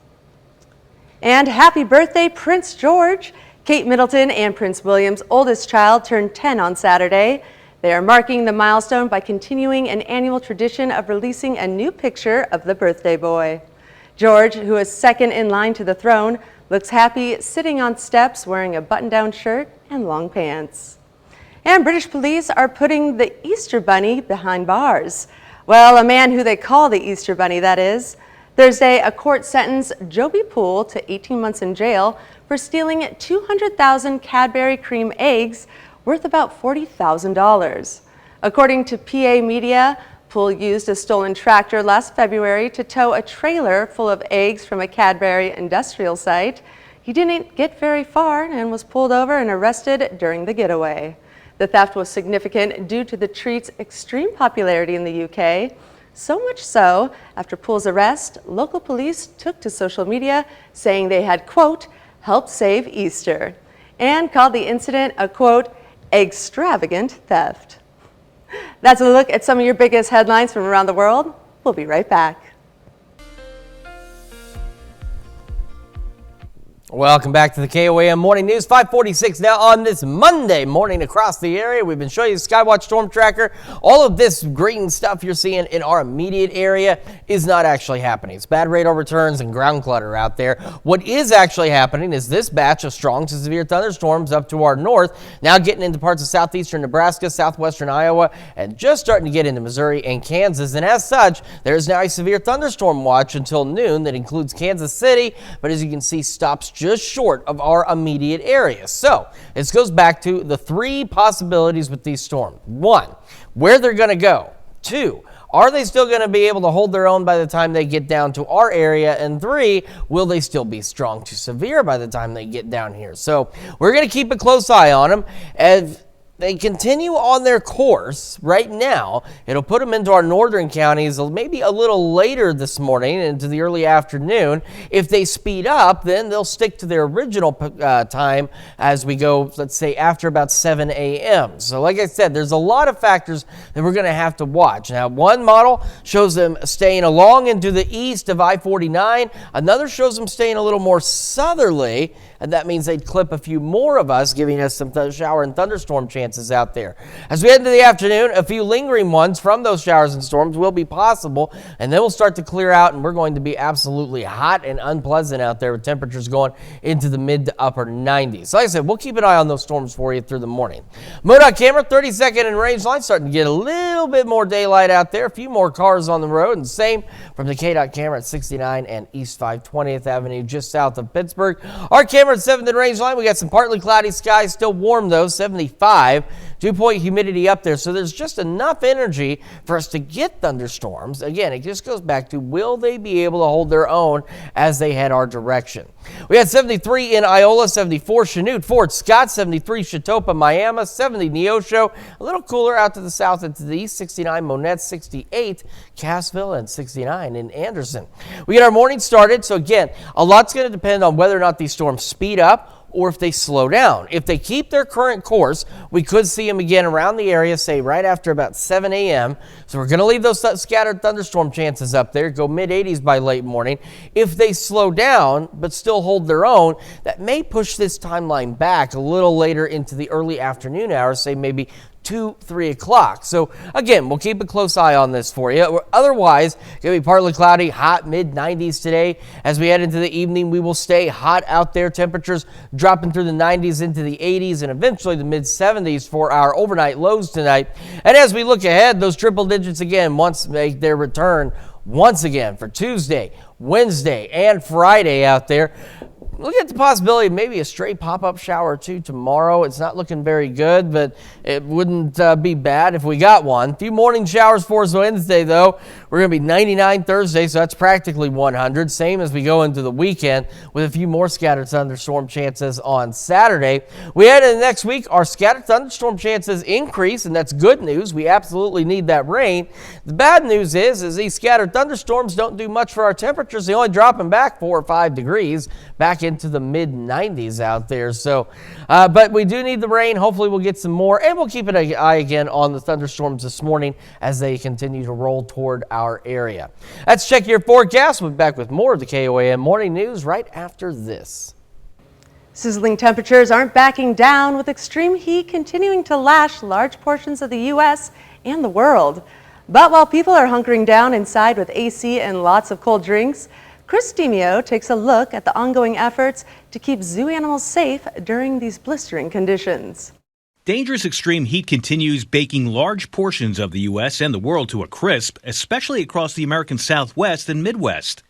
And happy birthday, Prince George! Kate Middleton and Prince William's oldest child turned 10 on Saturday. They are marking the milestone by continuing an annual tradition of releasing a new picture of the birthday boy. George, who is second in line to the throne, looks happy sitting on steps wearing a button-down shirt and long pants. And British police are putting the Easter Bunny behind bars. Well, a man who they call the Easter Bunny, that is. Thursday, a court sentenced Joby Poole to 18 months in jail for stealing 200,000 Cadbury cream eggs worth about $40,000. According to PA Media, Poole used a stolen tractor last February to tow a trailer full of eggs from a Cadbury industrial site. He didn't get very far and was pulled over and arrested during the getaway. The theft was significant due to the treat's extreme popularity in the UK. So much so, after Poole's arrest, local police took to social media saying they had, quote, helped save Easter, and called the incident a, quote, extravagant theft. That's a look at some of your biggest headlines from around the world. We'll be right back. Welcome back to the KOAM Morning News. 546 now on this Monday morning across the area. We've been showing you the Skywatch Storm Tracker. All of this green stuff you're seeing in our immediate area is not actually happening. It's bad radar returns and ground clutter out there. What is actually happening is this batch of strong to severe thunderstorms up to our north, now getting into parts of southeastern Nebraska, southwestern Iowa, and just starting to get into Missouri and Kansas. And as such, there's now a severe thunderstorm watch until noon that includes Kansas City, but as you can see, stops just short of our immediate area. So this goes back to the three possibilities with these storms. One, where they're going to go. Two, are they still going to be able to hold their own by the time they get down to our area? And three, will they still be strong to severe by the time they get down here? So we're going to keep a close eye on them. As they continue on their course right now, it'll put them into our northern counties maybe a little later this morning into the early afternoon. If they speed up, then they'll stick to their original time as we go, let's say, after about 7 a.m. So like I said, there's a lot of factors that we're going to have to watch. Now, one model shows them staying along into the east of I-49. Another shows them staying a little more southerly, and that means they'd clip a few more of us, giving us some shower and thunderstorm chances chances out there. As we head into the afternoon, a few lingering ones from those showers and storms will be possible, and then we'll start to clear out, and we're going to be absolutely hot and unpleasant out there with temperatures going into the mid to upper 90s. Like I said, we'll keep an eye on those storms for you through the morning. MoDOT camera, 30-second and range line, starting to get a little bit more daylight out there. A few more cars on the road, and same from the KDOT camera at 69 and East 520th Avenue, just south of Pittsburgh. Our camera at 7th and range line, we got some partly cloudy skies, still warm though, 75. Dew-point humidity up there, so there's just enough energy for us to get thunderstorms. Again, it just goes back to, will they be able to hold their own as they head our direction? We had 73 in Iola, 74 Chanute, Fort Scott, 73 Chatopa, Miami, 70 Neosho, a little cooler out to the south and to the east, 69 Monette, 68 Cassville, and 69 in Anderson. We get our morning started, so again, a lot's going to depend on whether or not these storms speed up or if they slow down. If they keep their current course, we could see them again around the area, say right after about 7 a.m. So we're going to leave those scattered thunderstorm chances up there, go mid-80s by late morning. If they slow down but still hold their own, that may push this timeline back a little later into the early afternoon hours, say maybe 2, 3 o'clock. So again, we'll keep a close eye on this for you. Otherwise, it's going to be partly cloudy, hot mid-90s today. As we head into the evening, we will stay hot out there. Temperatures dropping through the 90s into the 80s and eventually the mid-70s for our overnight lows tonight. And as we look ahead, those triple digits again once make their return once again for Tuesday, Wednesday, and Friday out there. Look at the possibility of maybe a stray pop-up shower or two tomorrow. It's not looking very good, but it wouldn't be bad if we got one. A few morning showers for us Wednesday, though. We're going to be 99 Thursday, so that's practically 100. Same as we go into the weekend with a few more scattered thunderstorm chances on Saturday. We head into next week, our scattered thunderstorm chances increase, and that's good news. We absolutely need that rain. The bad news is these scattered thunderstorms don't do much for our temperatures. They only drop them back 4 or 5 degrees back into the mid-90s out there. So, but we do need the rain. Hopefully we'll get some more, and we'll keep an eye again on the thunderstorms this morning as they continue to roll toward our area. Let's check your forecast. We'll be back with more of the KOAM Morning News right after this. Sizzling temperatures aren't backing down, with extreme heat continuing to lash large portions of the U.S. and the world. But while people are hunkering down inside with AC and lots of cold drinks, Chris Demio takes a look at the ongoing efforts to keep zoo animals safe during these blistering conditions. Dangerous extreme heat continues baking large portions of the U.S. and the world to a crisp, especially across the American Southwest and Midwest.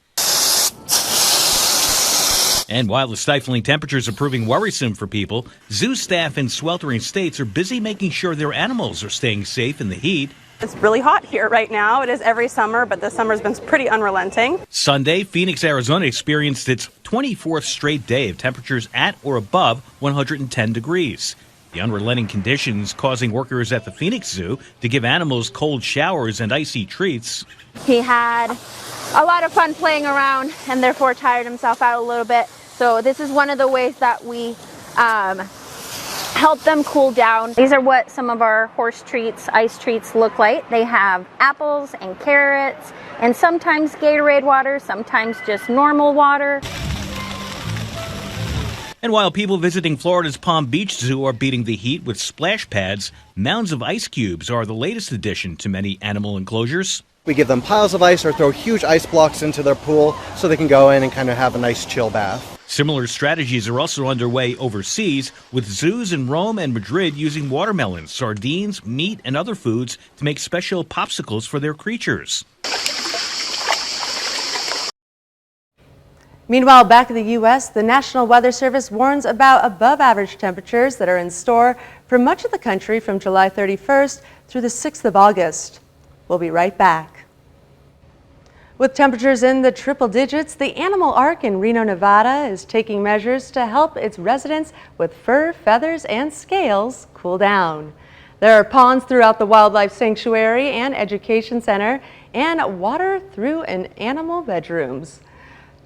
And while the stifling temperatures are proving worrisome for people, zoo staff in sweltering states are busy making sure their animals are staying safe in the heat. It's really hot here right now. It is every summer, but this summer's been pretty unrelenting. Sunday, Phoenix, Arizona experienced its 24th straight day of temperatures at or above 110 degrees. The unrelenting conditions causing workers at the Phoenix Zoo to give animals cold showers and icy treats. He had a lot of fun playing around and therefore tired himself out a little bit. So this is one of the ways that we help them cool down. These are what some of our horse treats, ice treats look like. They have apples and carrots and sometimes Gatorade water, sometimes just normal water. And while people visiting Florida's Palm Beach Zoo are beating the heat with splash pads, mounds of ice cubes are the latest addition to many animal enclosures. We give them piles of ice or throw huge ice blocks into their pool so they can go in and kind of have a nice chill bath. Similar strategies are also underway overseas, with zoos in Rome and Madrid using watermelons, sardines, meat, and other foods to make special popsicles for their creatures. Meanwhile, back in the U.S., the National Weather Service warns about above-average temperatures that are in store for much of the country from July 31st through the 6th of August. We'll be right back. With temperatures in the triple digits, the Animal Ark in Reno, Nevada is taking measures to help its residents with fur, feathers, and scales cool down. There are ponds throughout the wildlife sanctuary and education center and water through in animal bedrooms.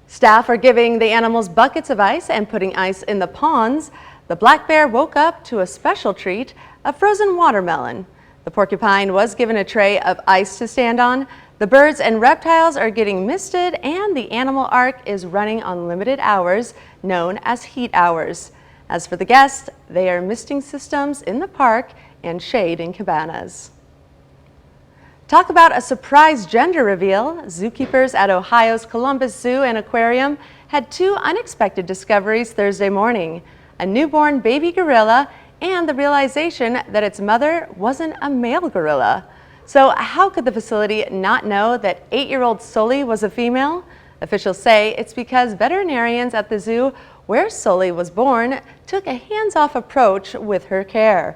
Staff are giving the animals buckets of ice and putting ice in the ponds. The black bear woke up to a special treat, a frozen watermelon. The porcupine was given a tray of ice to stand on. The birds and reptiles are getting misted, and the Animal Ark is running on limited hours, known as heat hours. As for the guests, they are misting systems in the park and shade in cabanas. Talk about a surprise gender reveal. Zookeepers at Ohio's Columbus Zoo and Aquarium had two unexpected discoveries Thursday morning: a newborn baby gorilla and the realization that its mother wasn't a male gorilla. So how could the facility not know that 8-year-old Sully was a female? Officials say it's because veterinarians at the zoo where Sully was born took a hands-off approach with her care.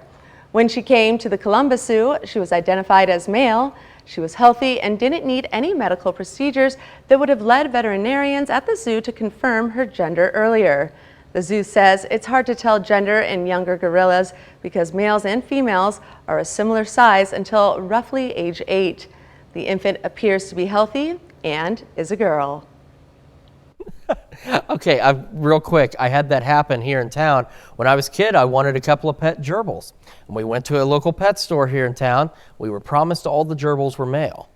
When she came to the Columbus Zoo, she was identified as male. She was healthy and didn't need any medical procedures that would have led veterinarians at the zoo to confirm her gender earlier. The zoo says it's hard to tell gender in younger gorillas because males and females are a similar size until roughly age 8. The infant appears to be healthy and is a girl. Okay, real quick, I had that happen here in town. When I was a kid, I wanted a couple of pet gerbils. And we went to a local pet store here in town. We were promised all the gerbils were male.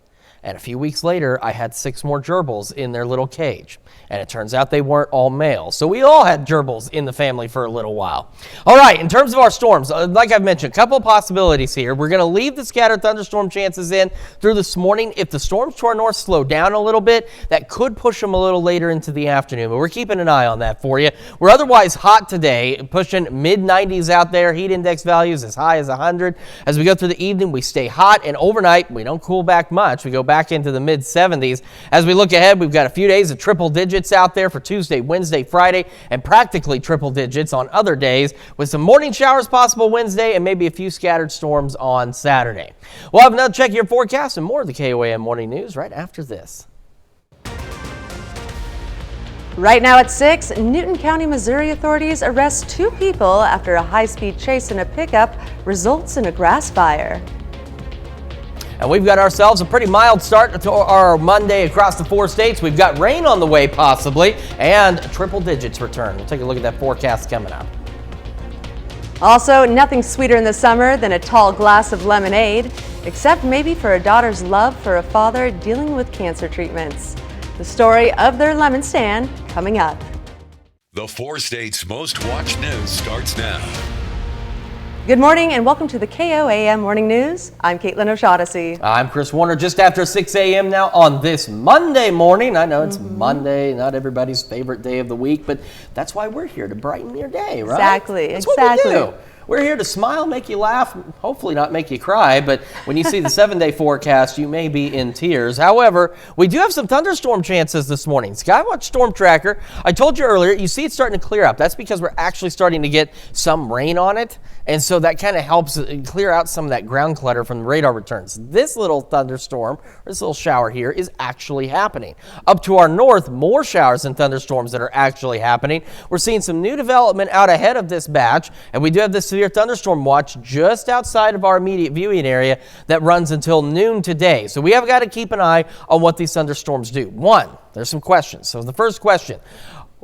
And a few weeks later, I had 6 more gerbils in their little cage. And it turns out they weren't all male. So we all had gerbils in the family for a little while. All right, in terms of our storms, like I've mentioned, a couple of possibilities here. We're going to leave the scattered thunderstorm chances in through this morning. If the storms to our north slow down a little bit, that could push them a little later into the afternoon. But we're keeping an eye on that for you. We're otherwise hot today, pushing mid-90s out there. Heat index values as high as 100. As we go through the evening, we stay hot. And overnight, we don't cool back much. We go back into the mid-70s. As we look ahead, we've got a few days of triple digits out there for Tuesday, Wednesday, Friday, and practically triple digits on other days, with some morning showers possible Wednesday and maybe a few scattered storms on Saturday. We'll have another check of your forecast and more of the KOAM Morning News right after this. Right now at 6, Newton County, Missouri authorities arrest 2 people after a high-speed chase in a pickup results in a grass fire. And we've got ourselves a pretty mild start to our Monday across the 4 states. We've got rain on the way possibly, and triple digits return. We'll take a look at that forecast coming up. Also, nothing sweeter in the summer than a tall glass of lemonade, except maybe for a daughter's love for a father dealing with cancer treatments. The story of their lemon stand coming up. The 4 states' most watched news starts now. Good morning and welcome to the KOAM Morning News. I'm Caitlin O'Shaughnessy. I'm Chris Warner, just after 6 a.m. now on this Monday morning. I know it's Monday, not everybody's favorite day of the week, but that's why we're here, to brighten your day, right? Exactly, That's exactly. what we do. We're here to smile, make you laugh, hopefully not make you cry, but when you see the 7-day forecast, you may be in tears. However, we do have some thunderstorm chances this morning. Skywatch Storm Tracker, I told you earlier, you see it's starting to clear up. That's because we're actually starting to get some rain on it, and so that kind of helps clear out some of that ground clutter from the radar returns. This little thunderstorm, or this little shower here, is actually happening. Up to our north, more showers and thunderstorms that are actually happening. We're seeing some new development out ahead of this batch, and we do have this severe thunderstorm watch just outside of our immediate viewing area that runs until noon today. So we have got to keep an eye on what these thunderstorms do. One, there's some questions. So the first question,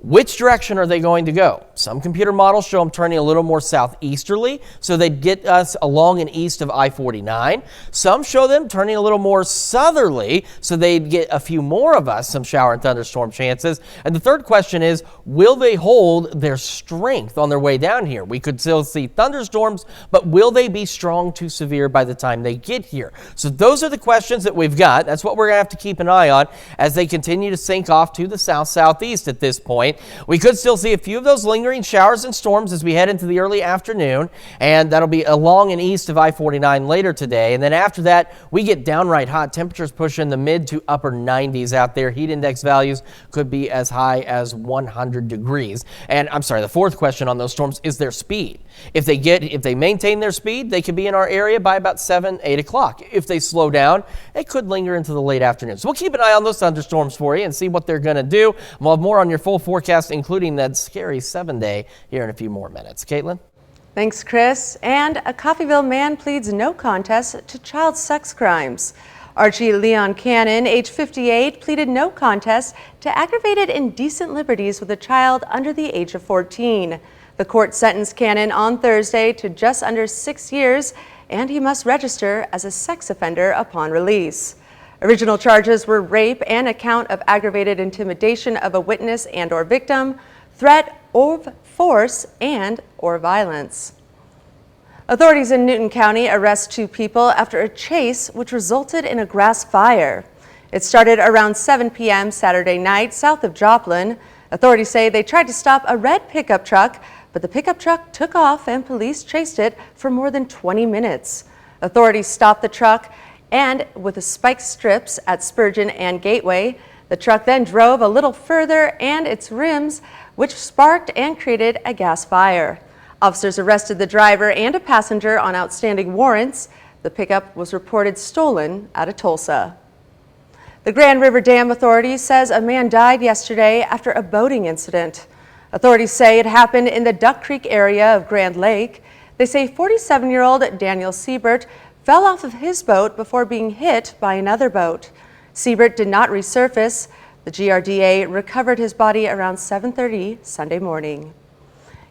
which direction are they going to go? Some computer models show them turning a little more southeasterly, so they'd get us along and east of I-49. Some show them turning a little more southerly, so they'd get a few more of us some shower and thunderstorm chances. And the third question is, will they hold their strength on their way down here? We could still see thunderstorms, but will they be strong to severe by the time they get here? So those are the questions that we've got. That's what we're going to have to keep an eye on as they continue to sink off to the south-southeast at this point. We could still see a few of those lingering showers and storms as we head into the early afternoon, and that'll be along and east of I-49 later today. And then after that, we get downright hot. Temperatures pushing the mid to upper 90s out there. Heat index values could be as high as 100 degrees. And I'm sorry, the fourth question on those storms is their speed. If they maintain their speed, they could be in our area by about 7, 8 o'clock. If they slow down, it could linger into the late afternoon. So we'll keep an eye on those thunderstorms for you and see what they're going to do. We'll have more on your full forecast, including that scary 7-day here in a few more minutes. Caitlin? Thanks, Chris. And a Coffeyville man pleads no contest to child sex crimes. Archie Leon Cannon, age 58, pleaded no contest to aggravated indecent liberties with a child under the age of 14. The court sentenced Cannon on Thursday to just under 6 years, and he must register as a sex offender upon release. Original charges were rape and a count of aggravated intimidation of a witness and/or victim, threat of force and/or violence. Authorities in Newton County arrest 2 people after a chase which resulted in a grass fire. It started around 7 p.m. Saturday night south of Joplin. Authorities say they tried to stop a red pickup truck, but the pickup truck took off and police chased it for more than 20 minutes. Authorities stopped the truck and with the spike strips at Spurgeon and Gateway. The truck then drove a little further and its rims, which sparked and created a gas fire. Officers arrested the driver and a passenger on outstanding warrants. The pickup was reported stolen out of Tulsa. The Grand River Dam Authority says a man died yesterday after a boating incident. Authorities say it happened in the Duck Creek area of Grand Lake. They say 47-year-old Daniel Siebert fell off of his boat before being hit by another boat. Siebert did not resurface. The GRDA recovered his body around 7:30 Sunday morning.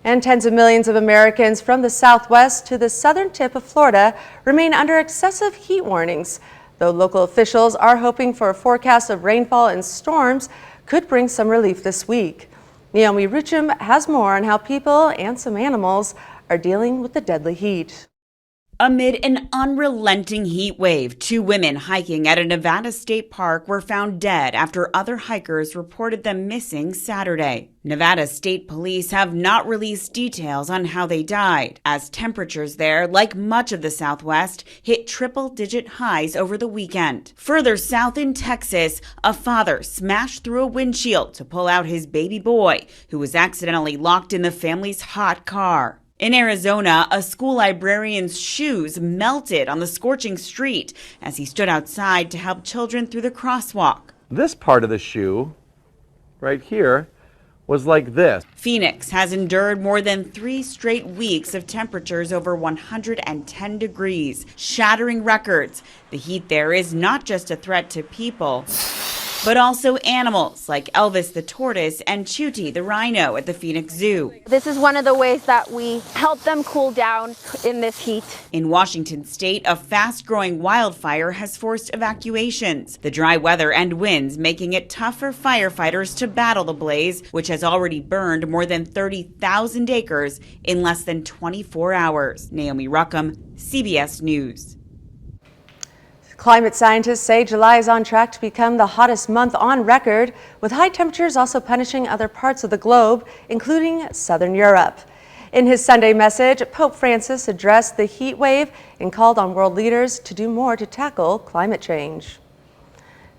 And tens of millions of Americans from the southwest to the southern tip of Florida remain under excessive heat warnings, though local officials are hoping for a forecast of rainfall and storms could bring some relief this week. Naomi Ruchim has more on how people and some animals are dealing with the deadly heat. Amid an unrelenting heat wave, 2 women hiking at a Nevada state park were found dead after other hikers reported them missing Saturday. Nevada State Police have not released details on how they died, as temperatures there, like much of the Southwest, hit triple-digit highs over the weekend. Further south in Texas, a father smashed through a windshield to pull out his baby boy, who was accidentally locked in the family's hot car. In Arizona, a school librarian's shoes melted on the scorching street as he stood outside to help children through the crosswalk. This part of the shoe, right here, was like this. Phoenix has endured more than 3 straight weeks of temperatures over 110 degrees, shattering records. The heat there is not just a threat to people, but also animals like Elvis the tortoise and Chuti the rhino at the Phoenix Zoo. This is one of the ways that we help them cool down in this heat. In Washington state, a fast-growing wildfire has forced evacuations. The dry weather and winds making it tough for firefighters to battle the blaze, which has already burned more than 30,000 acres in less than 24 hours. Naomi Ruchim, CBS News. Climate scientists say July is on track to become the hottest month on record, with high temperatures also punishing other parts of the globe, including Southern Europe. In his Sunday message, Pope Francis addressed the heat wave and called on world leaders to do more to tackle climate change.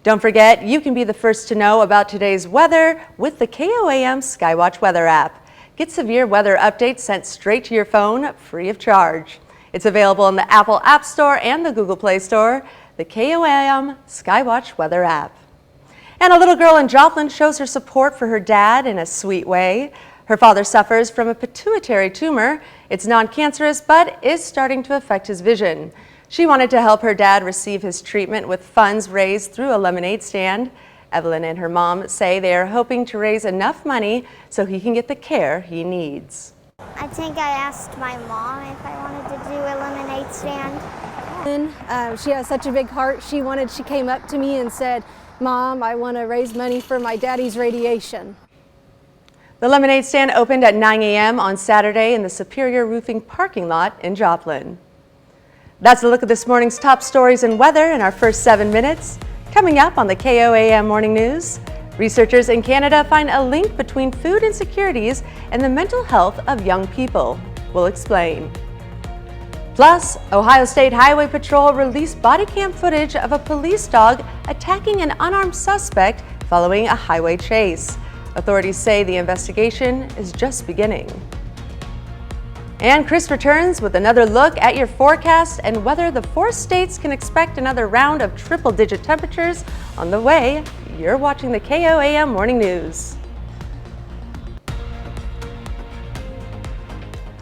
Don't forget, you can be the first to know about today's weather with the KOAM Skywatch weather app. Get severe weather updates sent straight to your phone, free of charge. It's available in the Apple App Store and the Google Play Store. The KOAM Skywatch weather app. And a little girl in Joplin shows her support for her dad in a sweet way. Her father suffers from a pituitary tumor. It's non-cancerous, but is starting to affect his vision. She wanted to help her dad receive his treatment with funds raised through a lemonade stand. Evelyn and her mom say they are hoping to raise enough money so he can get the care he needs. I think I asked my mom if I wanted to do a lemonade stand. She has such a big heart. She came up to me and said, "Mom, I want to raise money for my daddy's radiation." The lemonade stand opened at 9 a.m. on Saturday in the Superior Roofing parking lot in Joplin. That's a look at this morning's top stories and weather in our first 7 minutes. Coming up on the KOAM Morning News, researchers in Canada find a link between food insecurities and the mental health of young people. We'll explain. Plus, Ohio State Highway Patrol released body cam footage of a police dog attacking an unarmed suspect following a highway chase. Authorities say the investigation is just beginning. And Chris returns with another look at your forecast and whether the 4 states can expect another round of triple-digit temperatures on the way. You're watching the KOAM Morning News.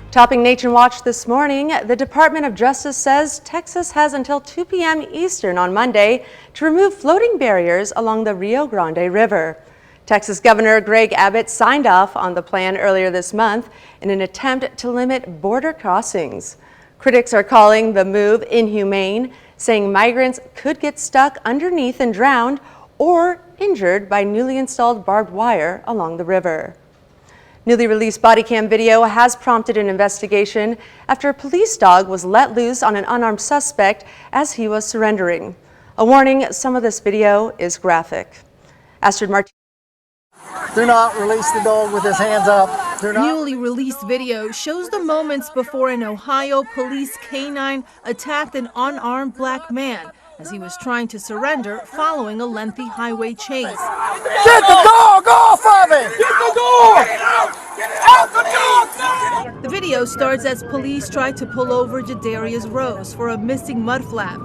Topping Nation Watch this morning, the Department of Justice says Texas has until 2 p.m. Eastern on Monday to remove floating barriers along the Rio Grande River. Texas Governor Greg Abbott signed off on the plan earlier this month in an attempt to limit border crossings. Critics are calling the move inhumane, saying migrants could get stuck underneath and drowned or injured by newly installed barbed wire along the river. Newly released body cam video has prompted an investigation after a police dog was let loose on an unarmed suspect as he was surrendering. A warning, some of this video is graphic. Astrid Martinez. Do not release the dog with his hands up. Newly released video shows the moments before an Ohio police canine attacked an unarmed black man as he was trying to surrender following a lengthy highway chase. Get the dog off of him! Get the dog! Get out the dog! The video starts as police try to pull over Jadarius Rose for a missing mudflap.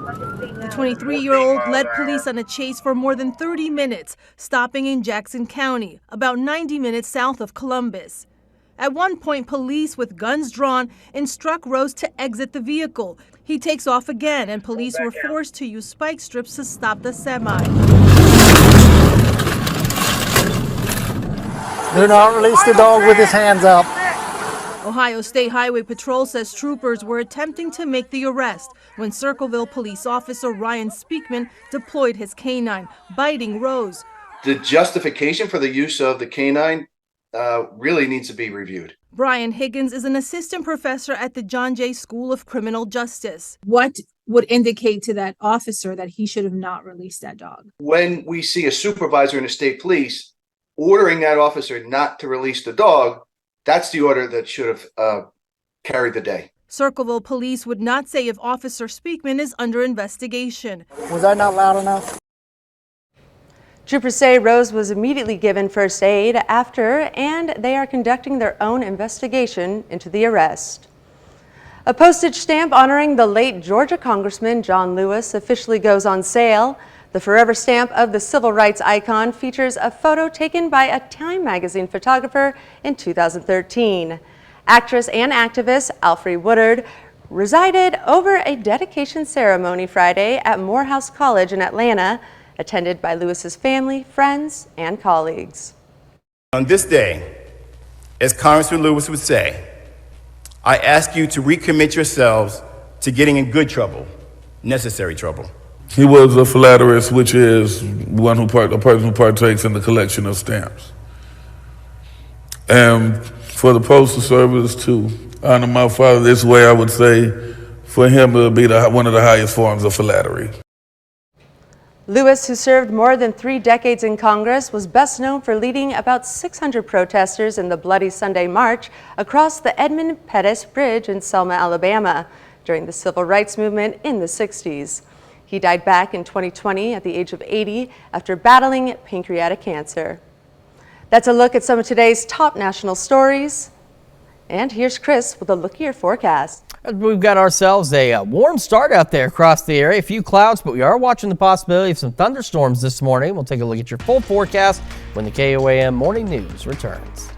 The 23-year-old led police on a chase for more than 30 minutes, stopping in Jackson County, about 90 minutes south of Columbus. At one point, police with guns drawn instruct Rose to exit the vehicle. He takes off again, and police were forced to use spike strips to stop the semi. Do not release the dog with his hands up. Ohio State Highway Patrol says troopers were attempting to make the arrest when Circleville police officer Ryan Speakman deployed his canine, biting Rose. The justification for the use of the canine really needs to be reviewed. Brian Higgins is an assistant professor at the John Jay School of Criminal Justice. What would indicate to that officer that he should have not released that dog? When we see a supervisor in the state police ordering that officer not to release the dog, that's the order that should have carried the day. Circleville police would not say if Officer Speakman is under investigation. Was that not loud enough? Troopers say Rose was immediately given first aid after, and they are conducting their own investigation into the arrest. A postage stamp honoring the late Georgia Congressman John Lewis officially goes on sale. The forever stamp of the civil rights icon features a photo taken by a Time magazine photographer in 2013. Actress and activist Alfre Woodard resided over a dedication ceremony Friday at Morehouse College in Atlanta, attended by Lewis's family, friends, and colleagues. On this day, as Congressman Lewis would say, I ask you to recommit yourselves to getting in good trouble, necessary trouble. He was a philatelist, which is a person who partakes in the collection of stamps. And for the Postal Service to honor my father this way, I would say for him it would be one of the highest forms of philately. Lewis, who served more than 3 decades in Congress, was best known for leading about 600 protesters in the Bloody Sunday March across the Edmund Pettus Bridge in Selma, Alabama, during the Civil Rights Movement in the 60s. He died back in 2020 at the age of 80 after battling pancreatic cancer. That's a look at some of today's top national stories. And here's Chris with a look at your forecast. We've got ourselves a warm start out there across the area. A few clouds, but we are watching the possibility of some thunderstorms this morning. We'll take a look at your full forecast when the KOAM Morning News returns.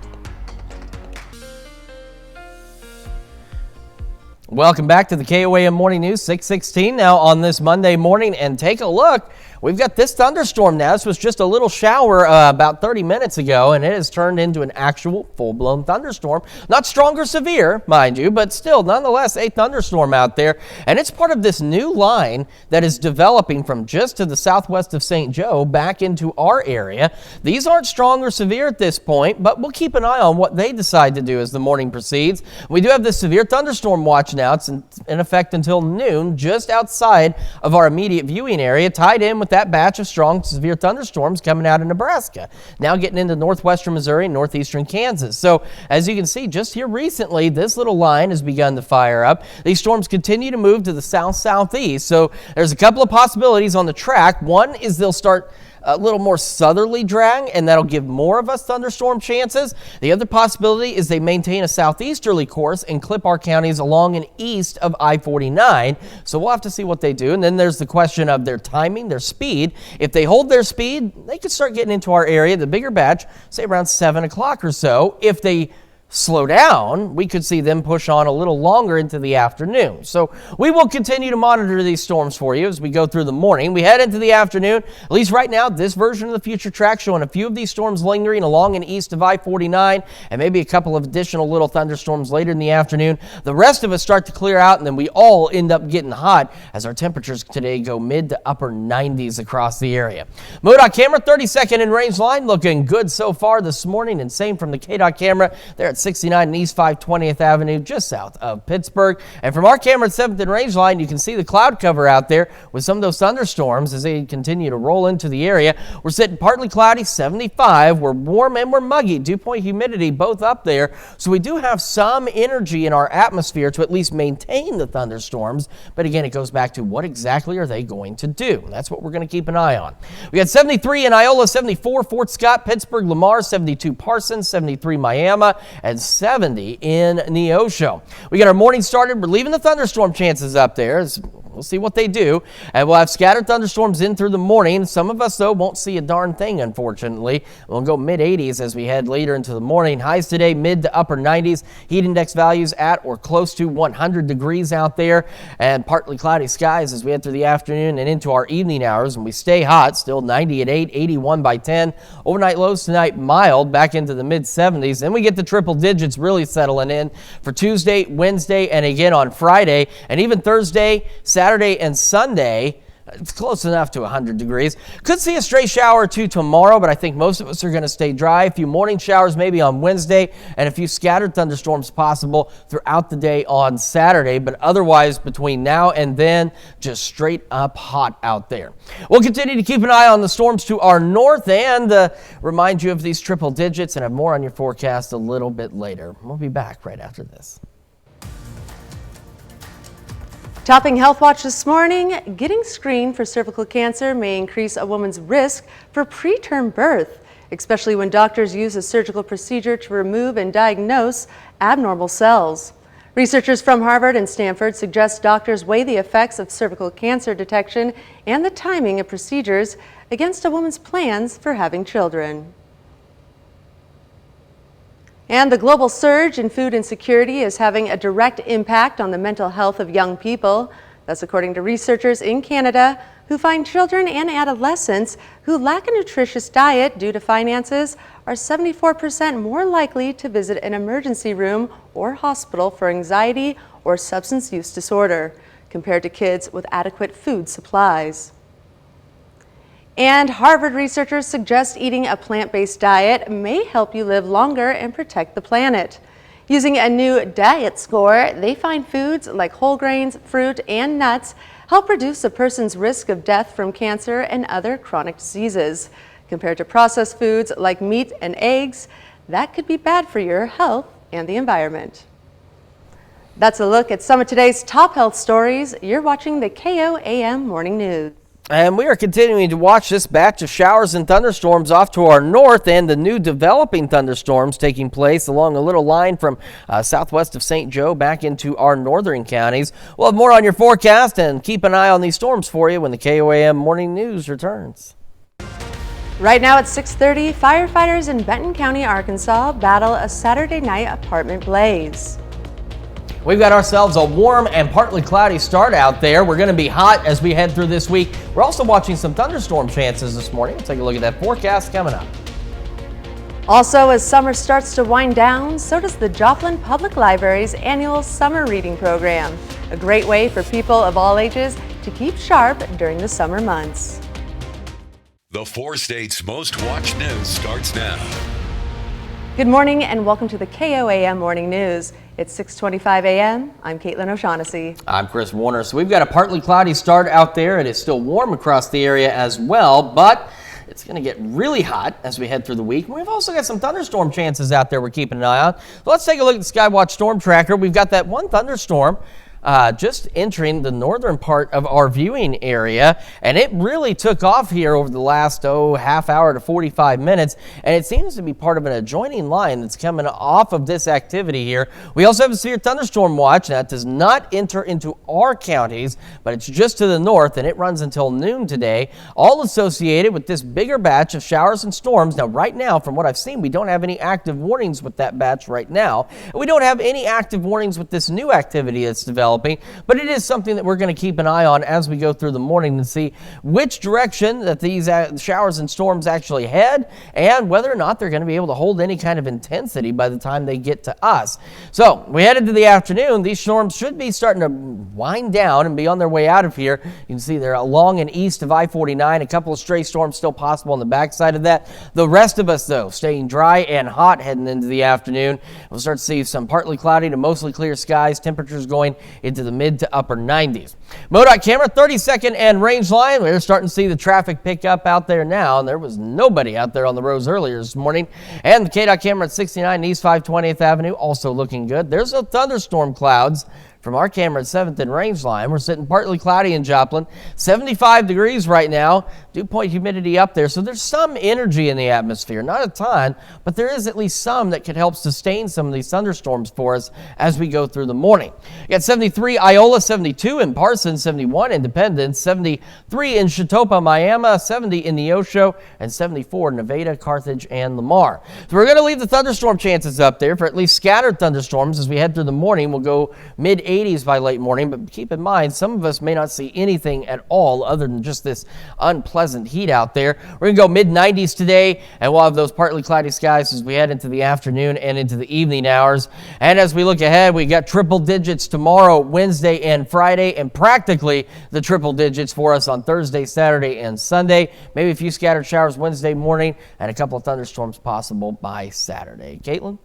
Welcome back to the KOAM Morning News, 6:16 now on this Monday morning, and take a look. We've got this thunderstorm now. This was just a little shower about 30 minutes ago, and it has turned into an actual full-blown thunderstorm. Not strong or severe, mind you, but still, nonetheless, a thunderstorm out there. And it's part of this new line that is developing from just to the southwest of St. Joe back into our area. These aren't strong or severe at this point, but we'll keep an eye on what they decide to do as the morning proceeds. We do have this severe thunderstorm watch now. It's in effect until noon, just outside of our immediate viewing area, tied in with that batch of strong severe thunderstorms coming out of Nebraska. Now getting into northwestern Missouri and northeastern Kansas. So as you can see, just here recently, this little line has begun to fire up. These storms continue to move to the south-southeast. So there's a couple of possibilities on the track. One is they'll start a little more southerly drag, and that'll give more of us thunderstorm chances. The other possibility is they maintain a southeasterly course and clip our counties along and east of I-49. So we'll have to see what they do. And then there's the question of their timing, their speed. If they hold their speed, they could start getting into our area, the bigger batch, say around 7 o'clock or so. If they slow down, we could see them push on a little longer into the afternoon. So we will continue to monitor these storms for you as we go through the morning. We head into the afternoon. At least right now, this version of the future track showing a few of these storms lingering along and east of I-49 and maybe a couple of additional little thunderstorms later in the afternoon. The rest of us start to clear out, and then we all end up getting hot as our temperatures today go mid to upper 90s across the area. MoDOT camera 32nd in range line looking good so far this morning, and same from the KDOT camera there at 69 and East 520th Avenue, just south of Pittsburgh. And from our camera at 7th and range line, you can see the cloud cover out there with some of those thunderstorms as they continue to roll into the area. We're sitting partly cloudy, 75. We're warm and we're muggy. Dew point humidity both up there. So we do have some energy in our atmosphere to at least maintain the thunderstorms. But again, it goes back to what exactly are they going to do? That's what we're going to keep an eye on. We got 73 in Iola, 74 Fort Scott, Pittsburgh, Lamar, 72 Parsons, 73 Miami, and 70 in Neosho. We got our morning started. We're leaving the thunderstorm chances up there. We'll see what they do. And we'll have scattered thunderstorms in through the morning. Some of us, though, won't see a darn thing, unfortunately. We'll go mid-80s as we head later into the morning. Highs today, mid to upper 90s. Heat index values at or close to 100 degrees out there. And partly cloudy skies as we head through the afternoon and into our evening hours. And we stay hot, still 90 at 8, 81 by 10. Overnight lows tonight, mild, back into the mid-70s. Then we get the triple digits really settling in for Tuesday, Wednesday, and again on Friday. And even Thursday, Saturday and Sunday, it's close enough to 100 degrees. Could see a stray shower or two tomorrow, but I think most of us are going to stay dry. A few morning showers maybe on Wednesday, and a few scattered thunderstorms possible throughout the day on Saturday. But otherwise, between now and then, just straight up hot out there. We'll continue to keep an eye on the storms to our north and remind you of these triple digits and have more on your forecast a little bit later. We'll be back right after this. Topping Health Watch this morning, getting screened for cervical cancer may increase a woman's risk for preterm birth, especially when doctors use a surgical procedure to remove and diagnose abnormal cells. Researchers from Harvard and Stanford suggest doctors weigh the effects of cervical cancer detection and the timing of procedures against a woman's plans for having children. And the global surge in food insecurity is having a direct impact on the mental health of young people. That's according to researchers in Canada who find children and adolescents who lack a nutritious diet due to finances are 74% more likely to visit an emergency room or hospital for anxiety or substance use disorder compared to kids with adequate food supplies. And Harvard researchers suggest eating a plant-based diet may help you live longer and protect the planet. Using a new diet score, they find foods like whole grains, fruit, and nuts help reduce a person's risk of death from cancer and other chronic diseases. Compared to processed foods like meat and eggs, that could be bad for your health and the environment. That's a look at some of today's top health stories. You're watching the KOAM Morning News. And we are continuing to watch this batch of showers and thunderstorms off to our north and the new developing thunderstorms taking place along a little line from southwest of St. Joe back into our northern counties. We'll have more on your forecast and keep an eye on these storms for you when the KOAM Morning News returns. Right now at 6:30, firefighters in Benton County, Arkansas battle a Saturday night apartment blaze. We've got ourselves a warm and partly cloudy start out there. We're going to be hot as we head through this week. We're also watching some thunderstorm chances this morning. We'll take a look at that forecast coming up. Also, as summer starts to wind down, so does the Joplin Public Library's annual summer reading program, a great way for people of all ages to keep sharp during the summer months. The 4 states' most watched news starts now. Good morning and welcome to the KOAM Morning News. It's 6:25 a.m. I'm Caitlin O'Shaughnessy. I'm Chris Warner. So we've got a partly cloudy start out there. It is still warm across the area as well, but it's going to get really hot as we head through the week. We've also got some thunderstorm chances out there we're keeping an eye on. So let's take a look at the Skywatch Storm Tracker. We've got that one thunderstorm just entering the northern part of our viewing area, and it really took off here over the last half hour to 45 minutes, and it seems to be part of an adjoining line that's coming off of this activity here. We also have a severe thunderstorm watch that does not enter into our counties, but it's just to the north, and it runs until noon today, all associated with this bigger batch of showers and storms. Now, right now, from what I've seen, we don't have any active warnings with that batch right now. We don't have any active warnings with this new activity that's developing, but it is something that we're going to keep an eye on as we go through the morning to see which direction that these showers and storms actually head and whether or not they're going to be able to hold any kind of intensity by the time they get to us. So we head into the afternoon. These storms should be starting to wind down and be on their way out of here. You can see they're along and east of I-49. A couple of stray storms still possible on the backside of that. The rest of us, though, staying dry and hot heading into the afternoon. We'll start to see some partly cloudy to mostly clear skies. Temperatures going into the mid to upper 90s. MoDOT camera, 32nd and Range Line. We're starting to see the traffic pick up out there now, and there was nobody out there on the roads earlier this morning. And the KDOT camera at 69 East 520th Avenue, also looking good. There's a thunderstorm clouds from our camera at 7th and Range Line. We're sitting partly cloudy in Joplin, 75 degrees right now, dew point humidity up there. So there's some energy in the atmosphere, not a ton, but there is at least some that could help sustain some of these thunderstorms for us as we go through the morning. You got 73 Iola, 72 in Parsons, 71 Independence, 73 in Chautauqua, Miami, 70 in Neosho, and 74 in Nevada, Carthage, and Lamar. So we're going to leave the thunderstorm chances up there for at least scattered thunderstorms as we head through the morning. We'll go mid-80s by late morning, but keep in mind, some of us may not see anything at all other than just this unpleasant heat out there. We're going to go mid-90s today, and we'll have those partly cloudy skies as we head into the afternoon and into the evening hours. And as we look ahead, we got triple digits tomorrow, Wednesday, and Friday, and practically the triple digits for us on Thursday, Saturday, and Sunday. Maybe a few scattered showers Wednesday morning, and a couple of thunderstorms possible by Saturday. Caitlin?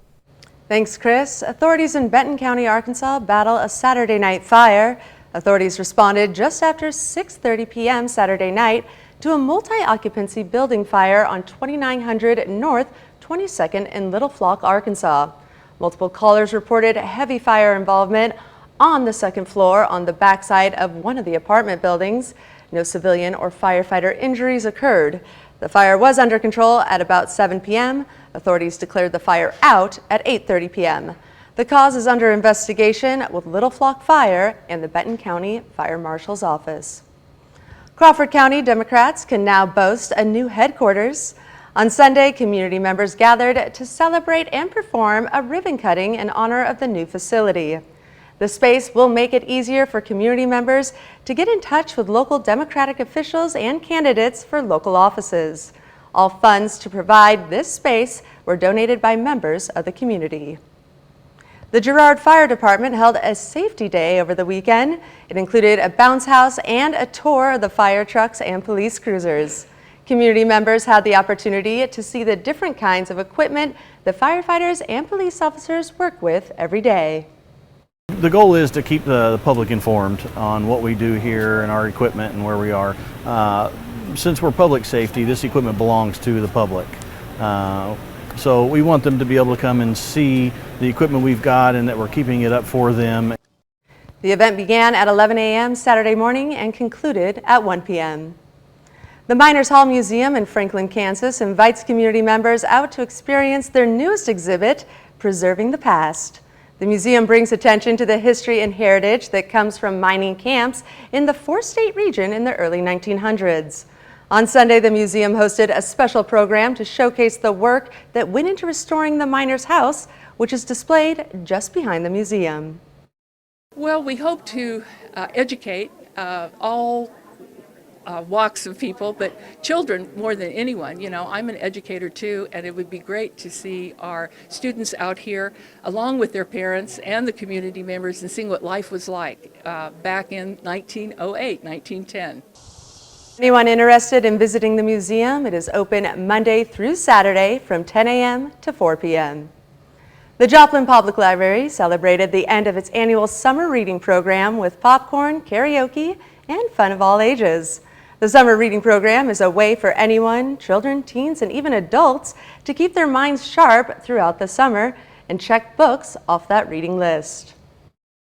Thanks, Chris. Authorities in Benton County, Arkansas battle a Saturday night fire. Authorities responded just after 6:30 p.m. Saturday night to a multi-occupancy building fire on 2900 North 22nd in Little Flock, Arkansas. Multiple callers reported heavy fire involvement on the second floor on the backside of one of the apartment buildings. No civilian or firefighter injuries occurred. The fire was under control at about 7 p.m. Authorities declared the fire out at 8:30 p.m. The cause is under investigation with Little Flock Fire and the Benton County Fire Marshal's Office. Crawford County Democrats can now boast a new headquarters. On Sunday, community members gathered to celebrate and perform a ribbon cutting in honor of the new facility. The space will make it easier for community members to get in touch with local Democratic officials and candidates for local offices. All funds to provide this space were donated by members of the community. The Girard Fire Department held a safety day over the weekend. It included a bounce house and a tour of the fire trucks and police cruisers. Community members had the opportunity to see the different kinds of equipment the firefighters and police officers work with every day. The goal is to keep the public informed on what we do here and our equipment and where we are. Since we're public safety, this equipment belongs to the public. So we want them to be able to come and see the equipment we've got and that we're keeping it up for them. The event began at 11 a.m. Saturday morning and concluded at 1 p.m. The Miners Hall Museum in Franklin, Kansas invites community members out to experience their newest exhibit, Preserving the Past. The museum brings attention to the history and heritage that comes from mining camps in the four-state region in the early 1900s. On Sunday, the museum hosted a special program to showcase the work that went into restoring the miners' house, which is displayed just behind the museum. Well, we hope to educate all walks of people, but children more than anyone. You know, I'm an educator too, and it would be great to see our students out here along with their parents and the community members and seeing what life was like back in 1908, 1910. Anyone interested in visiting the museum, it is open Monday through Saturday from 10 a.m. to 4 p.m. The Joplin Public Library celebrated the end of its annual summer reading program with popcorn, karaoke, and fun of all ages. The summer reading program is a way for anyone, children, teens, and even adults to keep their minds sharp throughout the summer and check books off that reading list.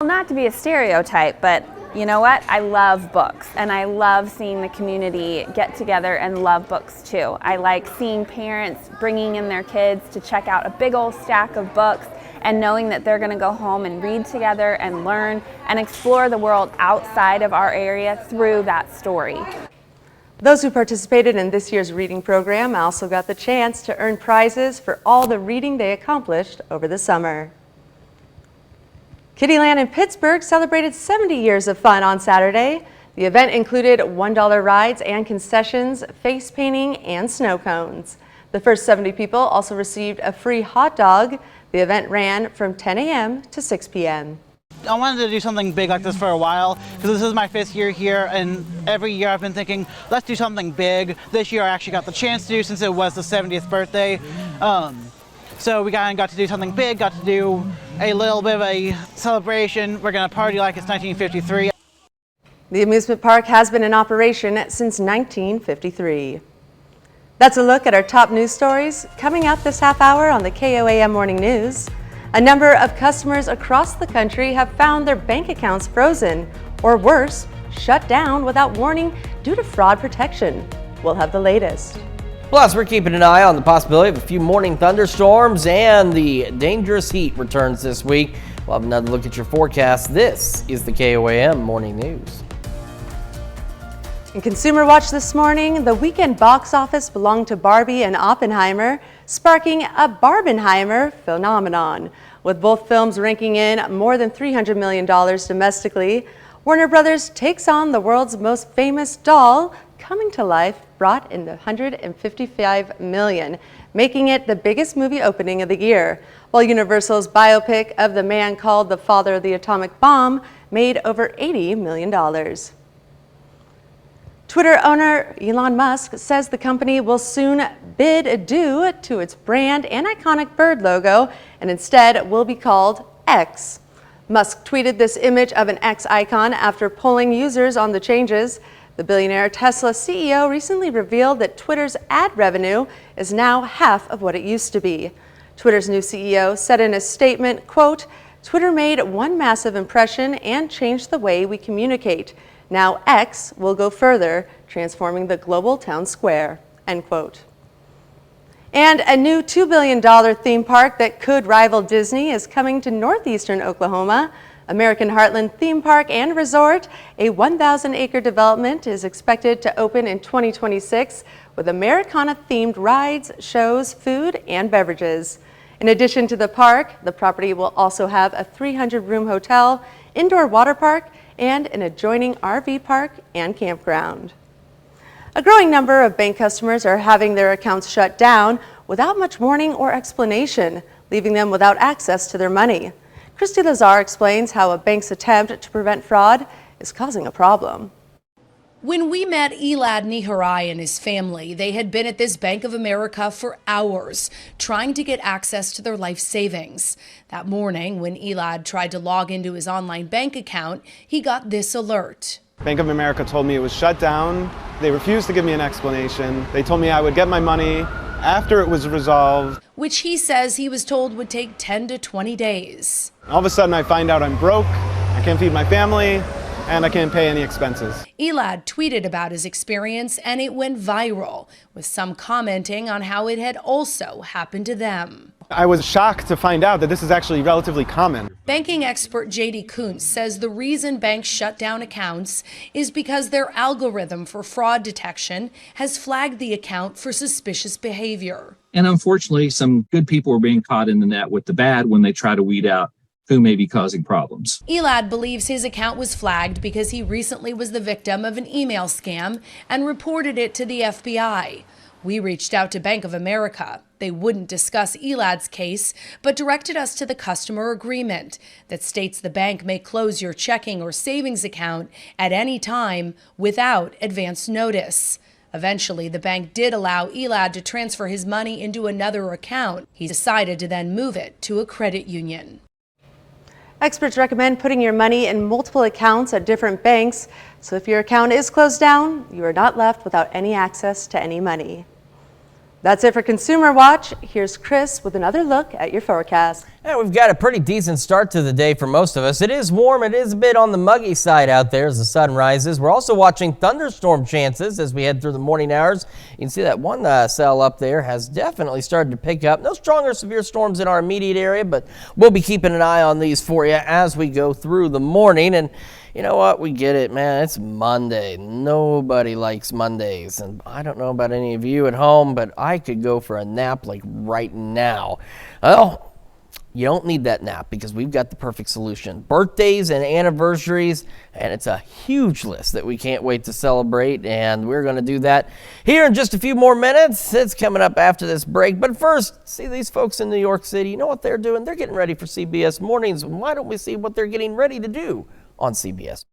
Not to be a stereotype, but you know what? I love books, and I love seeing the community get together and love books too. I like seeing parents bringing in their kids to check out a big old stack of books and knowing that they're going to go home and read together and learn and explore the world outside of our area through that story. Those who participated in this year's reading program also got the chance to earn prizes for all the reading they accomplished over the summer. Kittyland in Pittsburgh celebrated 70 years of fun on Saturday. The event included $1 rides and concessions, face painting, and snow cones. The first 70 people also received a free hot dog. The event ran from 10 a.m. to 6 p.m. I wanted to do something big like this for a while because this is my 5th year here, and every year I've been thinking, let's do something big. This year I actually got the chance to do since it was the 70th birthday. So we got to do something big, got to do a little bit of a celebration. We're going to party like it's 1953. The amusement park has been in operation since 1953. That's a look at our top news stories coming up this half hour on the KOAM Morning News. A number of customers across the country have found their bank accounts frozen, or worse, shut down without warning due to fraud protection. We'll have the latest. Plus, we're keeping an eye on the possibility of a few morning thunderstorms, and the dangerous heat returns this week. We'll have another look at your forecast. This is the KOAM Morning News. In Consumer Watch this morning, the weekend box office belonged to Barbie and Oppenheimer, sparking a Barbenheimer phenomenon. With both films ranking in more than $300 million domestically, Warner Brothers takes on the world's most famous doll, coming to life, brought in $155 million, making it the biggest movie opening of the year, while Universal's biopic of the man called the father of the atomic bomb made over $80 million. Twitter owner Elon Musk says the company will soon bid adieu to its brand and iconic bird logo and instead will be called X. Musk tweeted this image of an X icon after polling users on the changes. The billionaire Tesla CEO recently revealed that Twitter's ad revenue is now half of what it used to be. Twitter's new CEO said in a statement, quote, "Twitter made one massive impression and changed the way we communicate. Now X will go further, transforming the global town square," end quote. And a new $2 billion theme park that could rival Disney is coming to northeastern Oklahoma. American Heartland Theme Park and Resort, a 1,000-acre development, is expected to open in 2026 with Americana-themed rides, shows, food, and beverages. In addition to the park, the property will also have a 300-room hotel, indoor water park, and an adjoining RV park and campground. A growing number of bank customers are having their accounts shut down without much warning or explanation, leaving them without access to their money. Christy Lazar explains how a bank's attempt to prevent fraud is causing a problem. When we met Elad Niharai and his family, they had been at this Bank of America for hours, trying to get access to their life savings. That morning, when Elad tried to log into his online bank account, he got this alert. Bank of America told me it was shut down. They refused to give me an explanation. They told me I would get my money after it was resolved, which he says he was told would take 10 to 20 days. All of a sudden I find out I'm broke, I can't feed my family, and I can't pay any expenses. Elad tweeted about his experience and it went viral, with some commenting on how it had also happened to them. I was shocked to find out that this is actually relatively common. Banking expert J.D. Kuntz says the reason banks shut down accounts is because their algorithm for fraud detection has flagged the account for suspicious behavior. And unfortunately, some good people are being caught in the net with the bad when they try to weed out who may be causing problems. Elad believes his account was flagged because he recently was the victim of an email scam and reported it to the FBI. We reached out to Bank of America. They wouldn't discuss Elad's case, but directed us to the customer agreement that states the bank may close your checking or savings account at any time without advance notice. Eventually, the bank did allow Elad to transfer his money into another account. He decided to then move it to a credit union. Experts recommend putting your money in multiple accounts at different banks, so if your account is closed down, you are not left without any access to any money. That's it for Consumer Watch. Here's Chris with another look at your forecast. Yeah, we've got a pretty decent start to the day for most of us. It is warm. It is a bit on the muggy side out there as the sun rises. We're also watching thunderstorm chances as we head through the morning hours. You can see that one cell up there has definitely started to pick up. No strong or severe storms in our immediate area, but we'll be keeping an eye on these for you as we go through the morning. And you know what? We get it, man. It's Monday. Nobody likes Mondays. And I don't know about any of you at home, but I could go for a nap like right now. Well, you don't need that nap because we've got the perfect solution. Birthdays and anniversaries, and it's a huge list that we can't wait to celebrate, and we're going to do that here in just a few more minutes. It's coming up after this break, but first, see these folks in New York City. You know what they're doing? They're getting ready for CBS Mornings. Why don't we see what they're getting ready to do on CBS?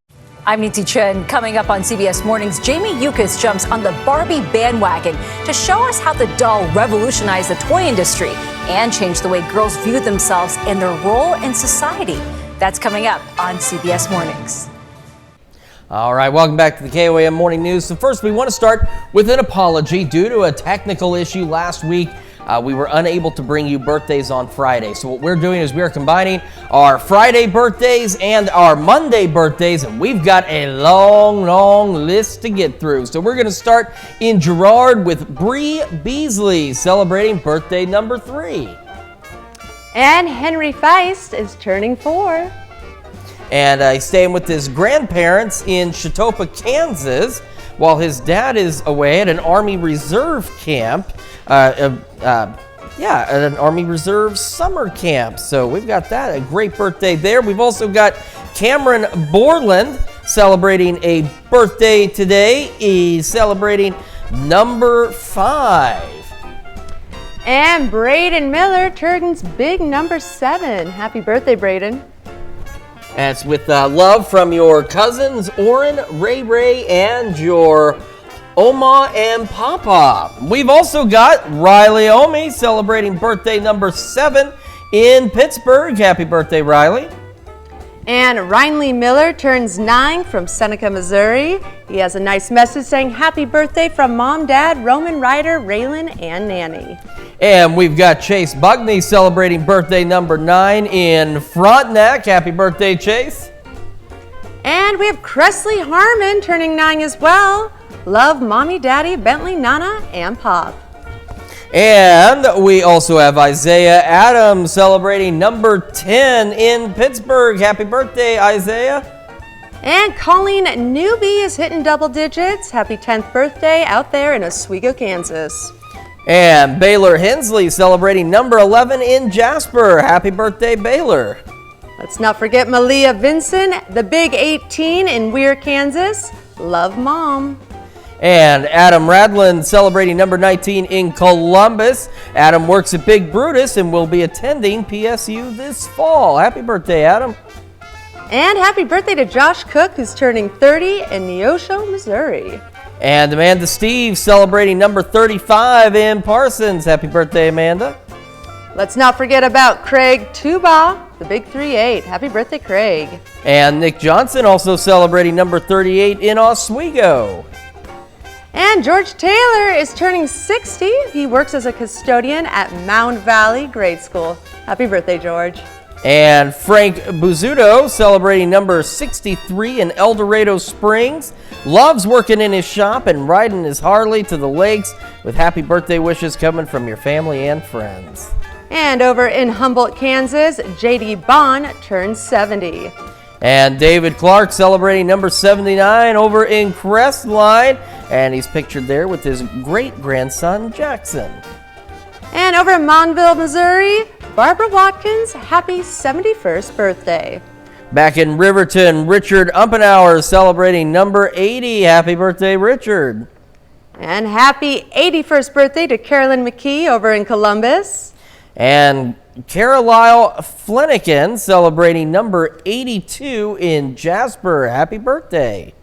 I'm Niti Chen. Coming up on CBS Mornings, Jamie Yuccas jumps on the Barbie bandwagon to show us how the doll revolutionized the toy industry and changed the way girls view themselves and their role in society. That's coming up on CBS Mornings. All right, welcome back to the KOAM Morning News. So first, we want to start with an apology. Due to a technical issue last week, we were unable to bring you birthdays on Friday. So what we're doing is we're combining our Friday birthdays and our Monday birthdays, and we've got a long list to get through. So we're going to start in Girard with Bree Beasley celebrating birthday number 3. And Henry Feist is turning 4. And he's staying with his grandparents in Chautauqua, Kansas, while his dad is away at an Army Reserve camp. At an Army Reserve summer camp. So we've got that, a great birthday there. We've also got Cameron Borland celebrating a birthday today. He's celebrating number 5. And Braden Miller turns big number 7. Happy birthday, Braden. And it's with love from your cousins, Oren, Ray, and your Oma and Papa. We've also got Riley Omi celebrating birthday number 7 in Pittsburgh. Happy birthday, Riley. And Rhineley Miller turns 9 from Seneca, Missouri. He has a nice message saying happy birthday from Mom, Dad, Roman, Ryder, Raylan, and Nanny. And we've got Chase Bugney celebrating birthday number 9 in Frontenac. Happy birthday, Chase. And we have Cressley Harmon turning 9 as well. Love, Mommy, Daddy, Bentley, Nana, and Pop. And we also have Isaiah Adams celebrating number 10 in Pittsburgh. Happy birthday, Isaiah. And Colleen Newby is hitting double digits. Happy 10th birthday out there in Oswego, Kansas. And Baylor Hensley celebrating number 11 in Jasper. Happy birthday, Baylor. Let's not forget Malia Vinson, the big 18 in Weir, Kansas. Love, Mom. And Adam Radlin celebrating number 19 in Columbus. Adam works at Big Brutus and will be attending PSU this fall. Happy birthday, Adam. And happy birthday to Josh Cook, who's turning 30 in Neosho, Missouri. And Amanda Steve celebrating number 35 in Parsons. Happy birthday, Amanda. Let's not forget about Craig Tuba, the big 3-8. Happy birthday, Craig. And Nick Johnson also celebrating number 38 in Oswego. And George Taylor is turning 60. He works as a custodian at Mound Valley Grade School. Happy birthday, George. And Frank Buzzuto celebrating number 63 in El Dorado Springs. Loves working in his shop and riding his Harley to the lakes, with happy birthday wishes coming from your family and friends. And over in Humboldt, Kansas, J.D. Bond turns 70. And David Clark celebrating number 79 over in Crestline. And he's pictured there with his great-grandson, Jackson. And over in Monville, Missouri, Barbara Watkins, happy 71st birthday. Back in Riverton, Richard Umpenauer celebrating number 80. Happy birthday, Richard. And happy 81st birthday to Carolyn McKee over in Columbus. And Carlisle Flanagan celebrating number 82 in Jasper. Happy birthday.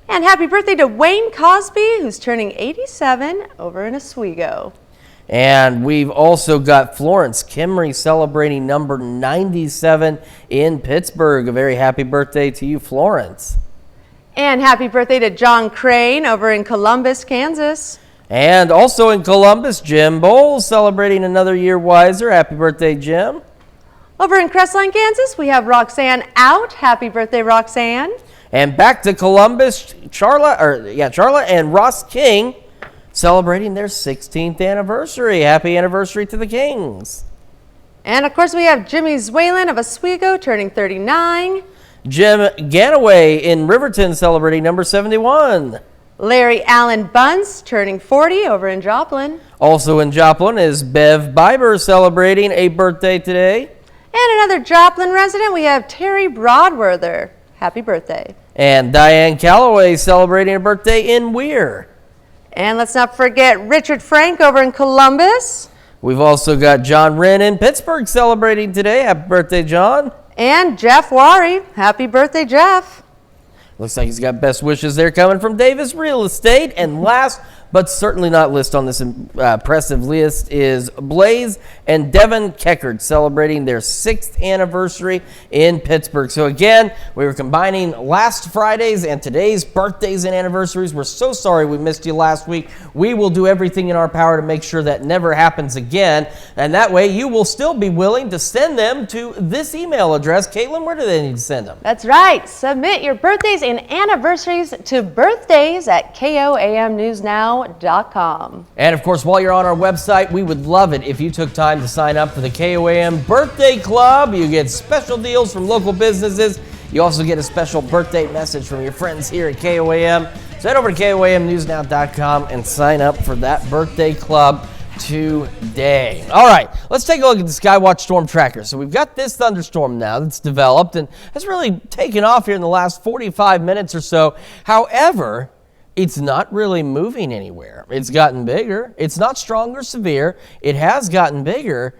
And happy birthday to Wayne Cosby, who's turning 87 over in Oswego. And we've also got Florence Kimry celebrating number 97 in Pittsburgh. A very happy birthday to you, Florence. And happy birthday to John Crane over in Columbus, Kansas. And also in Columbus, Jim Bowles celebrating another year wiser. Happy birthday, Jim. Over in Crestline, Kansas, we have Roxanne out. Happy birthday, Roxanne. And back to Columbus, Charla and Ross King celebrating their 16th anniversary. Happy anniversary to the Kings. And of course, we have Jimmy Zwalen of Oswego turning 39. Jim Ganaway in Riverton celebrating number 71. Larry Allen Bunce turning 40 over in Joplin. Also in Joplin is Bev Biber celebrating a birthday today. And another Joplin resident, we have Terry Broadworther. Happy birthday. And Diane Calloway celebrating a birthday in Weir. And let's not forget Richard Frank over in Columbus. We've also got John Wren in Pittsburgh celebrating today. Happy birthday, John. And Jeff Wari. Happy birthday, Jeff. Looks like he's got best wishes there coming from Davis Real Estate. And last but certainly not least on this impressive list is Blaze and Devin Keckard celebrating their 6th anniversary in Pittsburgh. So again, we were combining last Friday's and today's birthdays and anniversaries. We're so sorry we missed you last week. We will do everything in our power to make sure that never happens again. And that way you will still be willing to send them to this email address. Caitlin, where do they need to send them? That's right. Submit your birthdays and anniversaries to birthdays@KOAMnewsnow.com. And of course, while you're on our website, we would love it if you took time to sign up for the KOAM Birthday Club. You get special deals from local businesses. You also get a special birthday message from your friends here at KOAM. So head over to KOAMnewsnow.com and sign up for that birthday club today. All right, let's take a look at the Skywatch Storm Tracker. So we've got this thunderstorm now that's developed and has really taken off here in the last 45 minutes or so. However, it's not really moving anywhere. It's gotten bigger. It's not strong or severe. It has gotten bigger,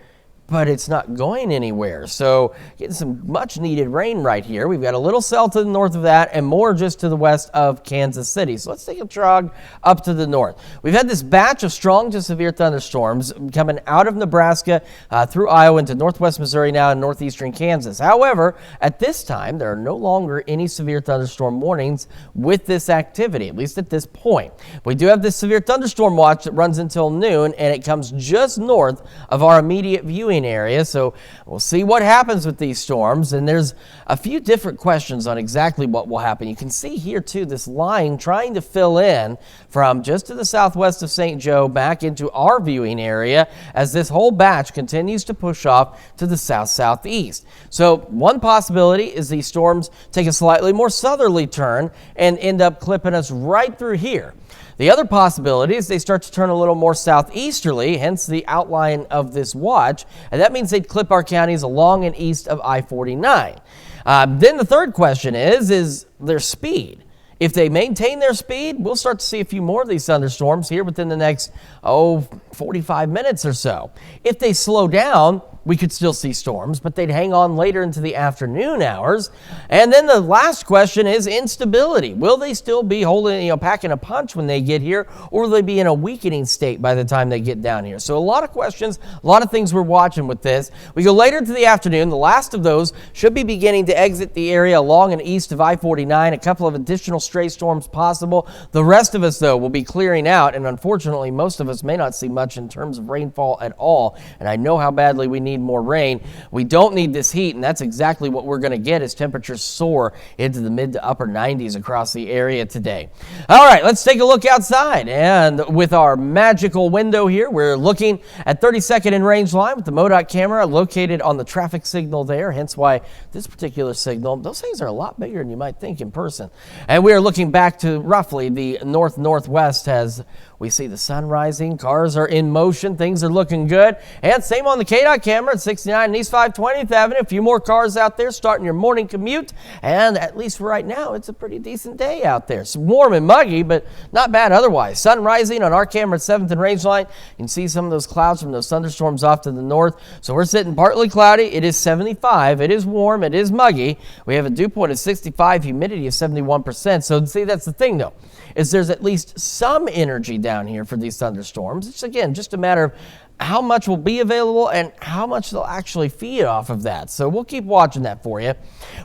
but it's not going anywhere. So getting some much needed rain right here. We've got a little cell to the north of that and more just to the west of Kansas City. So let's take a jog up to the north. We've had this batch of strong to severe thunderstorms coming out of Nebraska through Iowa into northwest Missouri now and northeastern Kansas. However, at this time, there are no longer any severe thunderstorm warnings with this activity, at least at this point. We do have this severe thunderstorm watch that runs until noon, and it comes just north of our immediate viewing area. So we'll see what happens with these storms. And there's a few different questions on exactly what will happen. You can see here too, this line trying to fill in from just to the southwest of St. Joe back into our viewing area as this whole batch continues to push off to the south-southeast. So one possibility is these storms take a slightly more southerly turn and end up clipping us right through here. The other possibility is they start to turn a little more southeasterly, hence the outline of this watch, and that means they'd clip our counties along and east of I-49. Then the third question is their speed. If they maintain their speed, we'll start to see a few more of these thunderstorms here within the next, 45 minutes or so. If they slow down, we could still see storms, but they'd hang on later into the afternoon hours. And then the last question is instability. Will they still be holding, packing a punch when they get here, or will they be in a weakening state by the time they get down here? So a lot of questions, a lot of things we're watching with this. We go later into the afternoon. The last of those should be beginning to exit the area along and east of I-49. A couple of additional stray storms possible. The rest of us, though, will be clearing out, and unfortunately, most of us may not see much in terms of rainfall at all. And I know how badly we need more rain. We don't need this heat, and that's exactly what we're going to get as temperatures soar into the mid to upper 90s across the area today. All right, let's take a look outside. And with our magical window here, we're looking at 32nd and Range Line with the MoDOT camera located on the traffic signal there, hence why this particular signal, those things are a lot bigger than you might think in person. And we are looking back to roughly the north-northwest as we see the sun rising, cars are in motion, things are looking good. And same on the KDOT camera at 69 and East 520th Avenue. A few more cars out there starting your morning commute. And at least for right now, it's a pretty decent day out there. It's warm and muggy, but not bad otherwise. Sun rising on our camera at 7th and Range Line. You can see some of those clouds from those thunderstorms off to the north. So we're sitting partly cloudy. It is 75. It is warm. It is muggy. We have a dew point of 65, humidity of 71%. So see, that's the thing though, is there's at least some energy down here for these thunderstorms. It's again just a matter of how much will be available and how much they'll actually feed off of that. So we'll keep watching that for you.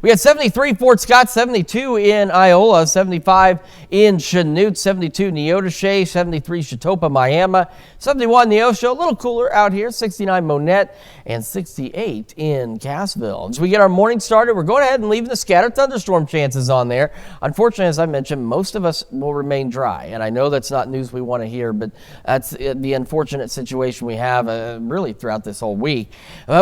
We had 73 Fort Scott, 72 in Iola, 75 in Chanute, 72 Neodesha, 73 Chitopa, Miami, 71 Neosho, a little cooler out here, 69 Monette, and 68 in Cassville. As we get our morning started, we're going ahead and leaving the scattered thunderstorm chances on there. Unfortunately, as I mentioned, most of us will remain dry, and I know that's not news we want to hear, but that's the unfortunate situation we have really throughout this whole week.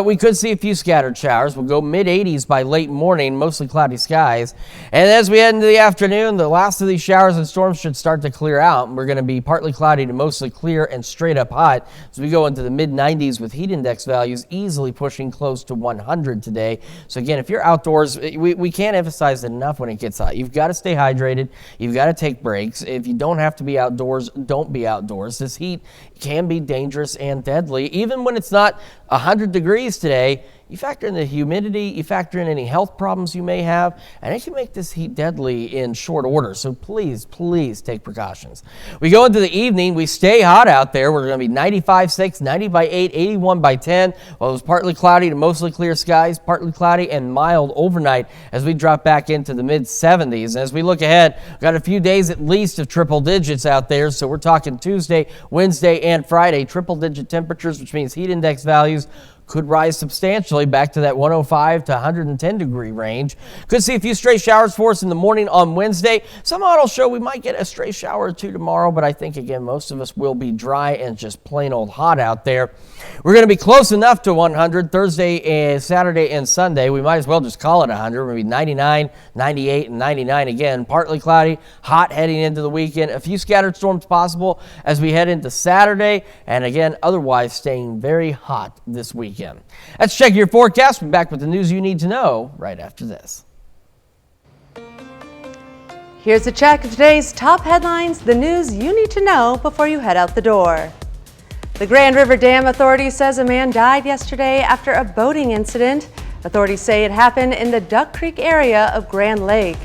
We could see a few scattered showers. We'll go mid-80s by late morning, mostly cloudy skies. And as we head into the afternoon, the last of these showers and storms should start to clear out. We're going to be partly cloudy to mostly clear and straight up hot as we go into the mid-90s with heat index values easily pushing close to 100 today. So again, if you're outdoors, we can't emphasize it enough when it gets hot. You've got to stay hydrated. You've got to take breaks. If you don't have to be outdoors, don't be outdoors. This heat can be dangerous and deadly. Even when it's not 100 degrees today, you factor in the humidity, you factor in any health problems you may have, and it can make this heat deadly in short order. So please, please take precautions. We go into the evening, we stay hot out there. We're going to be 95.6, 90 by 8, 81 by 10. Well, it was partly cloudy to mostly clear skies, partly cloudy and mild overnight as we drop back into the mid-70s. And as we look ahead, we've got a few days at least of triple digits out there. So we're talking Tuesday, Wednesday, and Friday, triple-digit temperatures, which means heat index values could rise substantially back to that 105 to 110 degree range. Could see a few stray showers for us in the morning on Wednesday. Some models show we might get a stray shower or two tomorrow, but I think, again, most of us will be dry and just plain old hot out there. We're going to be close enough to 100 Thursday, and Saturday, and Sunday. We might as well just call it 100. We're going to be 99, 98, and 99 again. Partly cloudy, hot heading into the weekend. A few scattered storms possible as we head into Saturday, and again, otherwise staying very hot this weekend. Let's check your forecast. We'll be back with the news you need to know right after this. Here's a check of today's top headlines, the news you need to know before you head out the door. The Grand River Dam Authority says a man died yesterday after a boating incident. Authorities say it happened in the Duck Creek area of Grand Lake.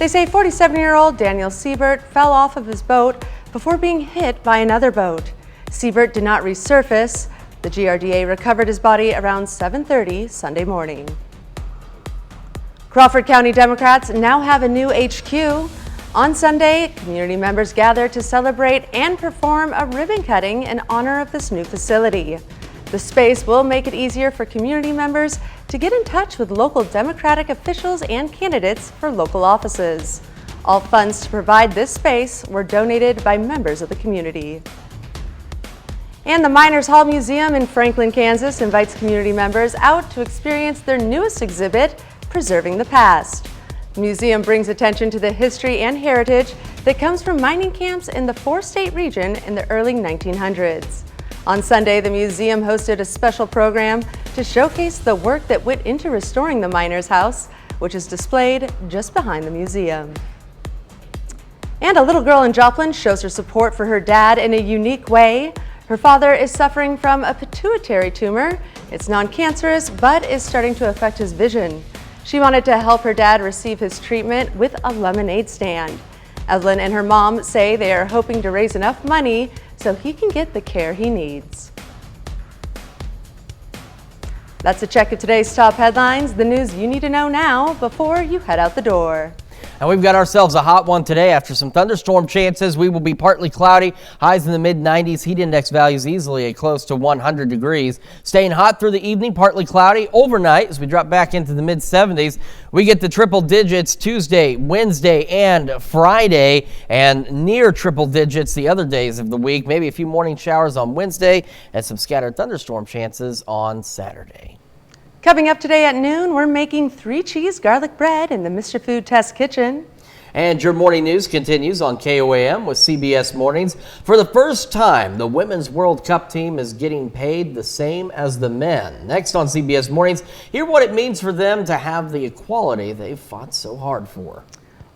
They say 47-year-old Daniel Siebert fell off of his boat before being hit by another boat. Siebert did not resurface. The GRDA recovered his body around 7:30 Sunday morning. Crawford County Democrats now have a new HQ. On Sunday, community members gathered to celebrate and perform a ribbon cutting in honor of this new facility. The space will make it easier for community members to get in touch with local Democratic officials and candidates for local offices. All funds to provide this space were donated by members of the community. And the Miners Hall Museum in Franklin, Kansas invites community members out to experience their newest exhibit, Preserving the Past. The museum brings attention to the history and heritage that comes from mining camps in the four-state region in the early 1900s. On Sunday, the museum hosted a special program to showcase the work that went into restoring the Miners House, which is displayed just behind the museum. And a little girl in Joplin shows her support for her dad in a unique way. Her father is suffering from a pituitary tumor. It's non-cancerous, but is starting to affect his vision. She wanted to help her dad receive his treatment with a lemonade stand. Evelyn and her mom say they are hoping to raise enough money so he can get the care he needs. That's a check of today's top headlines, the news you need to know now before you head out the door. And we've got ourselves a hot one today. After some thunderstorm chances, we will be partly cloudy, highs in the mid-90s, heat index values easily at close to 100 degrees. Staying hot through the evening, partly cloudy. Overnight, as we drop back into the mid-70s, we get the triple digits Tuesday, Wednesday, and Friday, and near triple digits the other days of the week. Maybe a few morning showers on Wednesday and some scattered thunderstorm chances on Saturday. Coming up today at noon, we're making 3-cheese garlic bread in the Mr. Food Test Kitchen. And your morning news continues on KOAM with CBS Mornings. For the first time, the Women's World Cup team is getting paid the same as the men. Next on CBS Mornings, hear what it means for them to have the equality they've fought so hard for.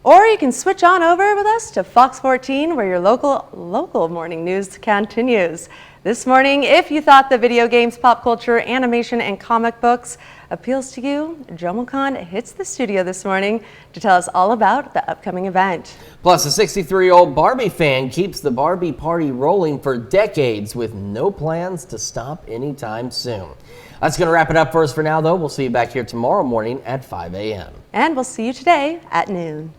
Or you can switch on over with us to Fox 14, where your local morning news continues. This morning, if you thought the video games, pop culture, animation, and comic books appeals to you, Joe Khan hits the studio this morning to tell us all about the upcoming event. Plus, a 63-year-old Barbie fan keeps the Barbie party rolling for decades with no plans to stop anytime soon. That's going to wrap it up for us for now, though. We'll see you back here tomorrow morning at 5 a.m. And we'll see you today at noon.